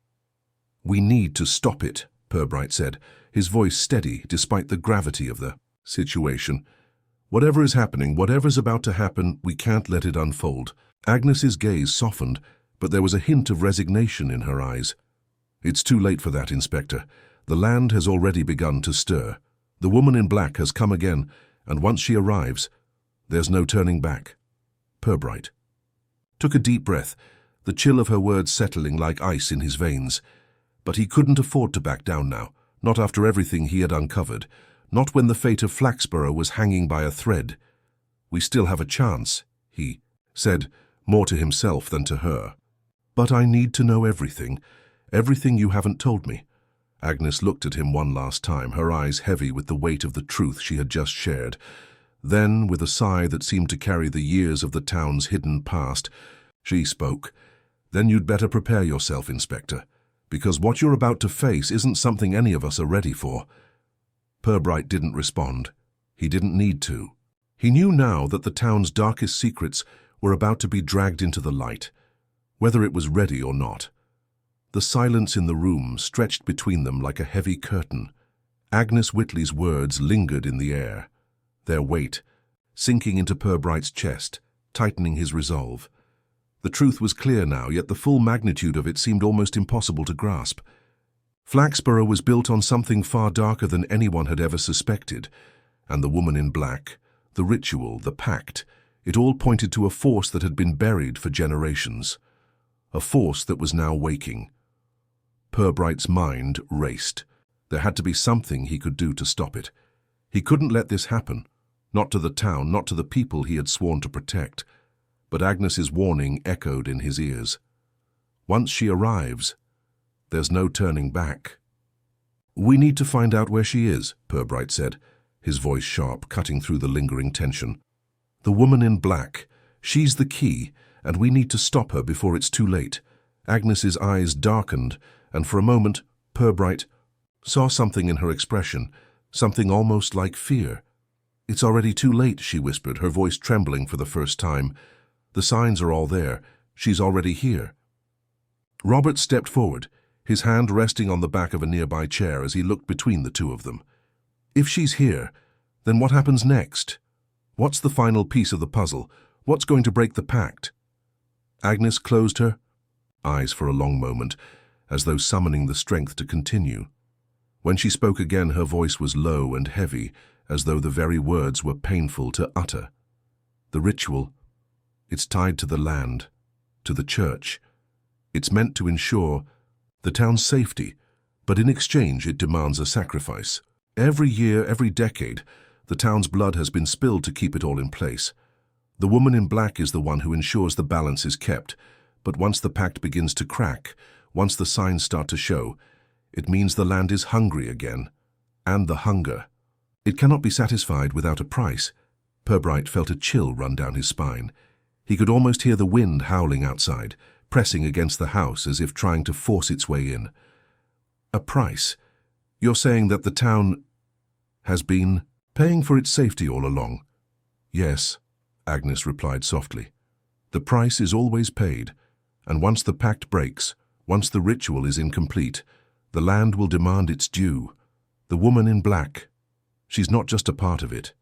We need to stop it, Purbright said, his voice steady despite the gravity of the situation. Whatever is happening, whatever's about to happen, we can't let it unfold. Agnes's gaze softened, but there was a hint of resignation in her eyes. It's too late for that, Inspector. The land has already begun to stir. The woman in black has come again, and once she arrives, there's no turning back. Purbright took a deep breath, the chill of her words settling like ice in his veins. But he couldn't afford to back down now, not after everything he had uncovered, not when the fate of Flaxborough was hanging by a thread. We still have a chance, he said, more to himself than to her. But I need to know everything, everything you haven't told me. Agnes looked at him one last time, her eyes heavy with the weight of the truth she had just shared. Then, with a sigh that seemed to carry the years of the town's hidden past, she spoke. Then you'd better prepare yourself, Inspector, because what you're about to face isn't something any of us are ready for. Purbright didn't respond. He didn't need to. He knew now that the town's darkest secrets were about to be dragged into the light, whether it was ready or not. The silence in the room stretched between them like a heavy curtain. Agnes Whitley's words lingered in the air, their weight sinking into Purbright's chest, tightening his resolve. The truth was clear now, yet the full magnitude of it seemed almost impossible to grasp. Flaxborough was built on something far darker than anyone had ever suspected, and the woman in black, the ritual, the pact, it all pointed to a force that had been buried for generations. A force that was now waking. Purbright's mind raced. There had to be something he could do to stop it. He couldn't let this happen, not to the town, not to the people he had sworn to protect. But Agnes's warning echoed in his ears. Once she arrives, there's no turning back. "We need to find out where she is," Purbright said, his voice sharp, cutting through the lingering tension. "The woman in black, she's the key, and we need to stop her before it's too late." Agnes's eyes darkened, and for a moment, Purbright saw something in her expression, something almost like fear. "It's already too late," she whispered, her voice trembling for the first time. "The signs are all there. She's already here." Robert stepped forward, his hand resting on the back of a nearby chair as he looked between the two of them. "If she's here, then what happens next? What's the final piece of the puzzle? What's going to break the pact?" Agnes closed her eyes for a long moment, as though summoning the strength to continue. When she spoke again, her voice was low and heavy, as though the very words were painful to utter. "The ritual, it's tied to the land, to the church. It's meant to ensure the town's safety, but in exchange it demands a sacrifice. Every year, every decade, the town's blood has been spilled to keep it all in place. The woman in black is the one who ensures the balance is kept, but once the pact begins to crack, once the signs start to show, it means the land is hungry again, and the hunger. It cannot be satisfied without a price." Purbright felt a chill run down his spine. He could almost hear the wind howling outside, pressing against the house as if trying to force its way in. "A price? You're saying that the town has been paying for its safety all along?" "Yes," Agnes replied softly. "The price is always paid, and once the pact breaks, once the ritual is incomplete, the land will demand its due. The woman in black, she's not just a part of it.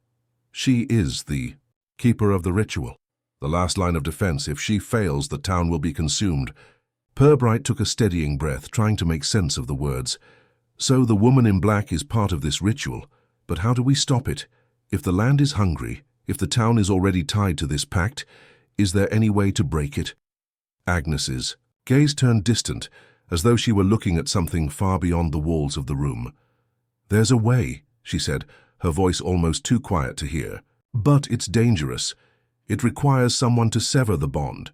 She is the keeper of the ritual. The last line of defense. If she fails, the town will be consumed." Purbright took a steadying breath, trying to make sense of the words. "So the woman in black is part of this ritual, but how do we stop it? If the land is hungry, if the town is already tied to this pact, is there any way to break it?" Agnes's gaze turned distant, as though she were looking at something far beyond the walls of the room. "There's a way," she said, her voice almost too quiet to hear. "But it's dangerous. It requires someone to sever the bond,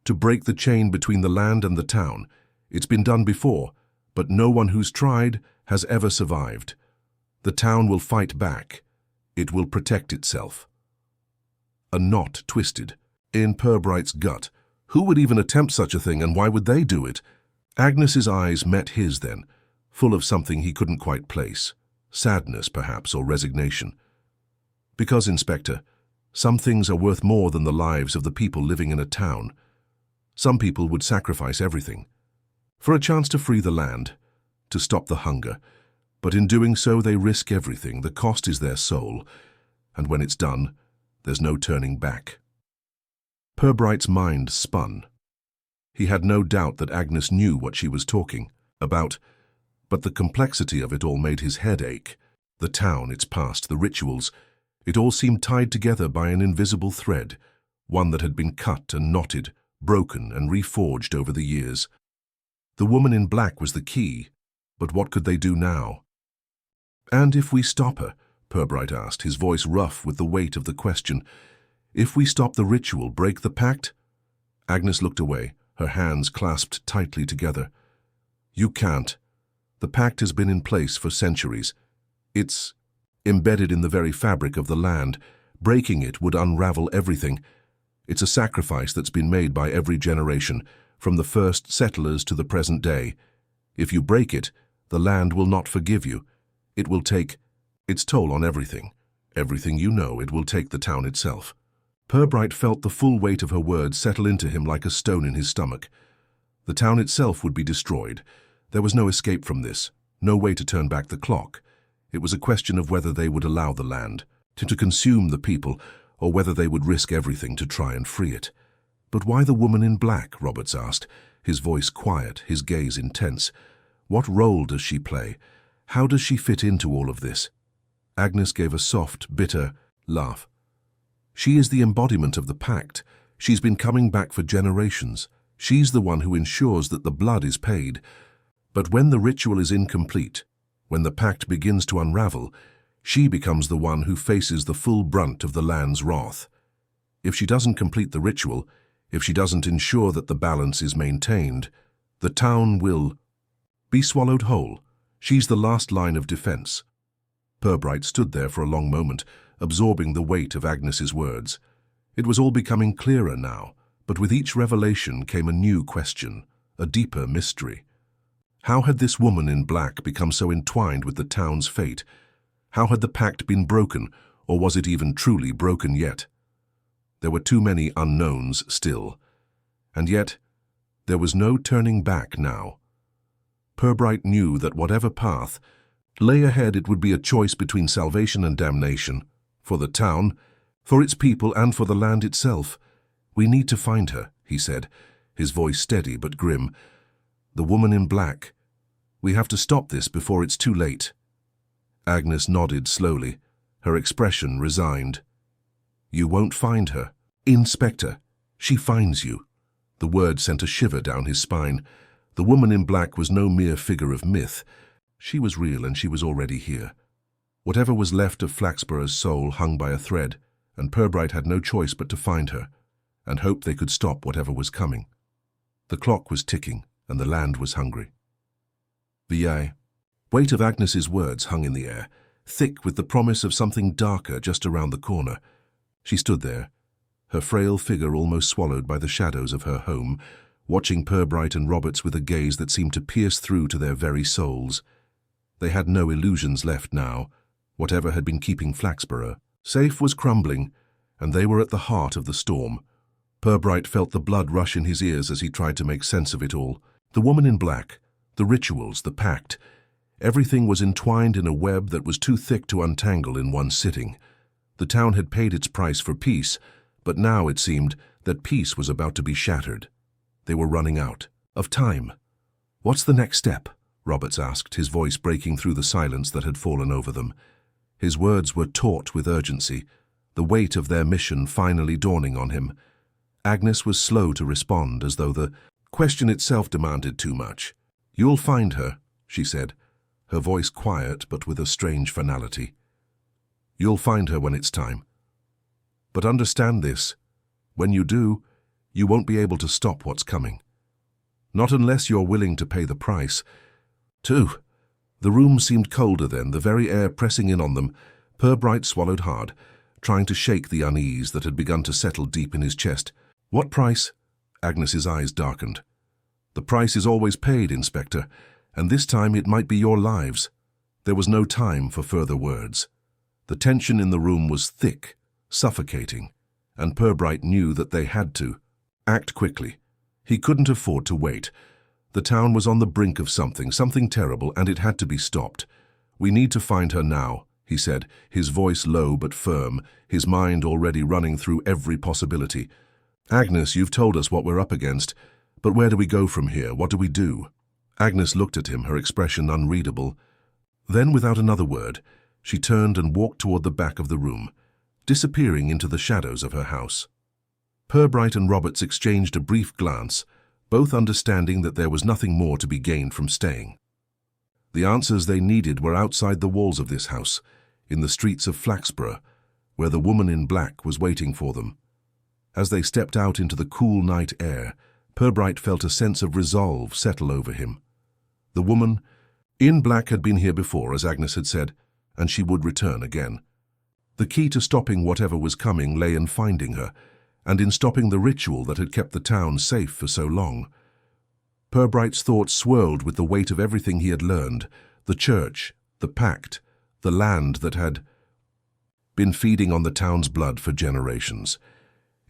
to break the chain between the land and the town. It's been done before, but no one who's tried has ever survived. The town will fight back. It will protect itself." A knot twisted in Purbright's gut. Who would even attempt such a thing, and why would they do it? Agnes's eyes met his then, full of something he couldn't quite place. Sadness, perhaps, or resignation. "Because, Inspector, some things are worth more than the lives of the people living in a town. Some people would sacrifice everything. For a chance to free the land, to stop the hunger. But in doing so, they risk everything. The cost is their soul. And when it's done, there's no turning back." Purbright's mind spun. He had no doubt that Agnes knew what she was talking about, but the complexity of it all made his head ache. The town, its past, the rituals, it all seemed tied together by an invisible thread, one that had been cut and knotted, broken and reforged over the years. The woman in black was the key, but what could they do now? "And if we stop her?" Purbright asked, his voice rough with the weight of the question. "If we stop the ritual, break the pact?" Agnes looked away, her hands clasped tightly together. "You can't. The pact has been in place for centuries. It's embedded in the very fabric of the land. Breaking it would unravel everything. It's a sacrifice that's been made by every generation, from the first settlers to the present day. If you break it, the land will not forgive you. It will take its toll on everything. Everything you know, it will take the town itself." Purbright felt the full weight of her words settle into him like a stone in his stomach. The town itself would be destroyed. There was no escape from this, no way to turn back the clock. It was a question of whether they would allow the land to consume the people, or whether they would risk everything to try and free it. "But why the woman in black?" Roberts asked, his voice quiet, his gaze intense. "What role does she play? How does she fit into all of this?" Agnes gave a soft, bitter laugh. "She is the embodiment of the pact. She's been coming back for generations. She's the one who ensures that the blood is paid. But when the ritual is incomplete, when the pact begins to unravel, she becomes the one who faces the full brunt of the land's wrath. If she doesn't complete the ritual, if she doesn't ensure that the balance is maintained, the town will be swallowed whole. She's the last line of defense." Purbright stood there for a long moment, absorbing the weight of Agnes's words. It was all becoming clearer now, but with each revelation came a new question, a deeper mystery. How had this woman in black become so entwined with the town's fate? How had the pact been broken, or was it even truly broken yet? There were too many unknowns still. And yet, there was no turning back now. Purbright knew that whatever path lay ahead, it would be a choice between salvation and damnation, for the town, for its people, and for the land itself. "We need to find her," he said, his voice steady but grim. "The woman in black. We have to stop this before it's too late." Agnes nodded slowly, her expression resigned. "You won't find her, Inspector. She finds you." The word sent a shiver down his spine. The woman in black was no mere figure of myth. She was real, and she was already here. Whatever was left of Flaxborough's soul hung by a thread, and Purbright had no choice but to find her, and hope they could stop whatever was coming. The clock was ticking, and the land was hungry. The weight of Agnes's words hung in the air, thick with the promise of something darker just around the corner. She stood there, her frail figure almost swallowed by the shadows of her home, watching Purbright and Roberts with a gaze that seemed to pierce through to their very souls. They had no illusions left now. Whatever had been keeping Flaxborough safe was crumbling, and they were at the heart of the storm. Purbright felt the blood rush in his ears as he tried to make sense of it all. The woman in black, the rituals, the pact, everything was entwined in a web that was too thick to untangle in one sitting. The town had paid its price for peace, but now it seemed that peace was about to be shattered. They were running out of time. "What's the next step?" Roberts asked, his voice breaking through the silence that had fallen over them. His words were taut with urgency, the weight of their mission finally dawning on him. Agnes was slow to respond, as though the question itself demanded too much. "You'll find her," she said, her voice quiet but with a strange finality. "You'll find her when it's time. But understand this, when you do, you won't be able to stop what's coming. Not unless you're willing to pay the price." The room seemed colder then, the very air pressing in on them. Purbright swallowed hard, trying to shake the unease that had begun to settle deep in his chest. "What price?" Agnes's eyes darkened. "The price is always paid, Inspector, and this time it might be your lives." There was no time for further words. The tension in the room was thick, suffocating, and Purbright knew that they had to act quickly. He couldn't afford to wait. The town was on the brink of something terrible, and it had to be stopped. "We need to find her now," he said, his voice low but firm, his mind already running through every possibility. "Agnes, you've told us what we're up against, but where do we go from here? What do we do?" Agnes looked at him, her expression unreadable. Then, without another word, she turned and walked toward the back of the room, disappearing into the shadows of her house. Purbright and Roberts exchanged a brief glance, both understanding that there was nothing more to be gained from staying. The answers they needed were outside the walls of this house, in the streets of Flaxborough, where the woman in black was waiting for them. As they stepped out into the cool night air, Purbright felt a sense of resolve settle over him. The woman in black had been here before, as Agnes had said, and she would return again. The key to stopping whatever was coming lay in finding her, and in stopping the ritual that had kept the town safe for so long. Purbright's thoughts swirled with the weight of everything he had learned, the church, the pact, the land that had been feeding on the town's blood for generations.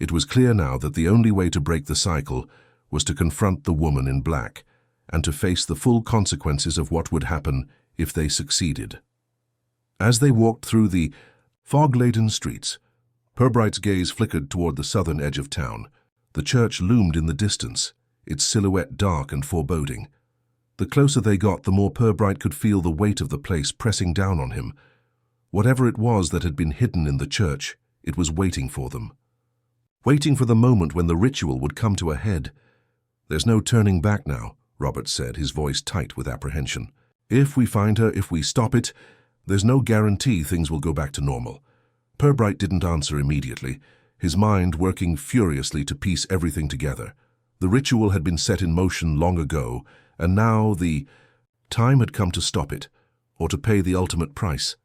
It was clear now that the only way to break the cycle was to confront the woman in black, and to face the full consequences of what would happen if they succeeded. As they walked through the fog-laden streets, Purbright's gaze flickered toward the southern edge of town. The church loomed in the distance, its silhouette dark and foreboding. The closer they got, the more Purbright could feel the weight of the place pressing down on him. Whatever it was that had been hidden in the church, it was waiting for them. Waiting for the moment when the ritual would come to a head. "There's no turning back now," Robert said, his voice tight with apprehension. "If we find her, if we stop it, there's no guarantee things will go back to normal." Purbright didn't answer immediately, his mind working furiously to piece everything together. The ritual had been set in motion long ago, and now the time had come to stop it, or to pay the ultimate price.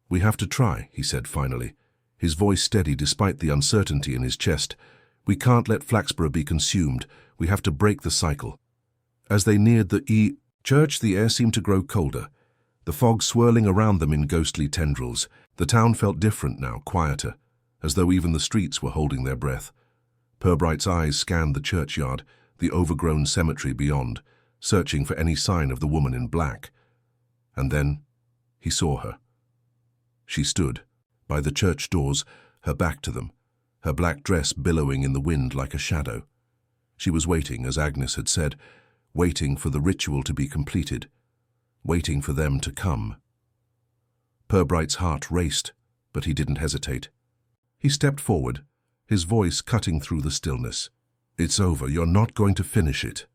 "We have to try," he said finally, his voice steady despite the uncertainty in his chest. "We can't let Flaxborough be consumed. We have to break the cycle." As they neared the church, the air seemed to grow colder, the fog swirling around them in ghostly tendrils. The town felt different now, quieter, as though even the streets were holding their breath. Purbright's eyes scanned the churchyard, the overgrown cemetery beyond, searching for any sign of the woman in black. And then he saw her. She stood by the church doors, her back to them, her black dress billowing in the wind like a shadow. She was waiting, as Agnes had said, waiting for the ritual to be completed, waiting for them to come. Purbright's heart raced, but he didn't hesitate. He stepped forward, his voice cutting through the stillness. "It's over. You're not going to finish it."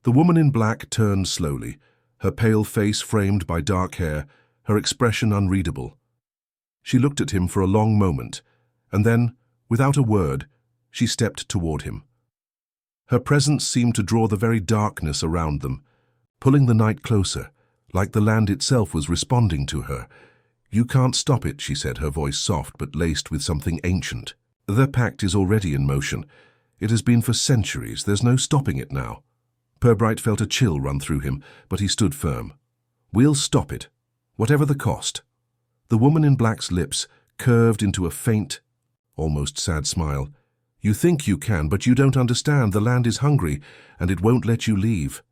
The woman in black turned slowly, her pale face framed by dark hair, her expression unreadable. She looked at him for a long moment, and then, without a word, she stepped toward him. Her presence seemed to draw the very darkness around them, pulling the night closer, like the land itself was responding to her. "You can't stop it," she said, her voice soft but laced with something ancient. "The pact is already in motion. It has been for centuries. There's no stopping it now." Purbright felt a chill run through him, but he stood firm. "We'll stop it, whatever the cost." The woman in black's lips curved into a faint, almost sad smile. "You think you can, but you don't understand. The land is hungry, and it won't let you leave."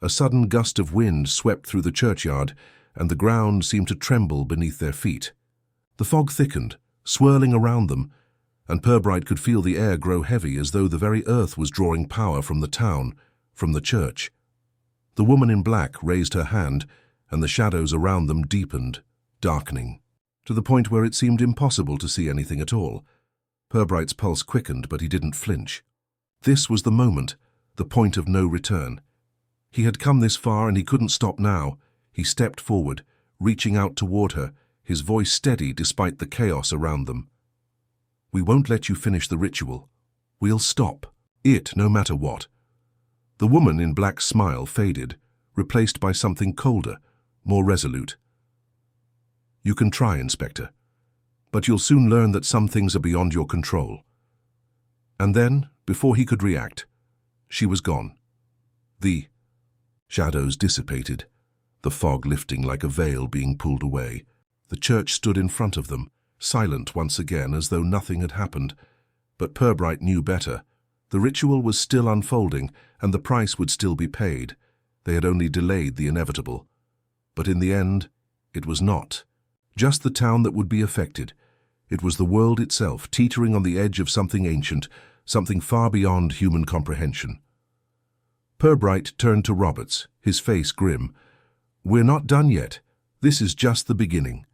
A sudden gust of wind swept through the churchyard, and the ground seemed to tremble beneath their feet. The fog thickened, swirling around them, and Purbright could feel the air grow heavy as though the very earth was drawing power from the town, from the church. The woman in black raised her hand, and the shadows around them deepened, darkening, to the point where it seemed impossible to see anything at all. Purbright's pulse quickened, but he didn't flinch. This was the moment, the point of no return. He had come this far and he couldn't stop now. He stepped forward, reaching out toward her, his voice steady despite the chaos around them. "We won't let you finish the ritual. We'll stop it, no matter what." The woman in black's smile faded, replaced by something colder, more resolute. "You can try, Inspector, but you'll soon learn that some things are beyond your control." And then, before he could react, she was gone. The shadows dissipated, the fog lifting like a veil being pulled away. The church stood in front of them, silent once again as though nothing had happened. But Purbright knew better. The ritual was still unfolding, and the price would still be paid. They had only delayed the inevitable. But in the end, it was not just the town that would be affected. It was the world itself, teetering on the edge of something ancient, something far beyond human comprehension. Purbright turned to Roberts, his face grim. "We're not done yet. This is just the beginning."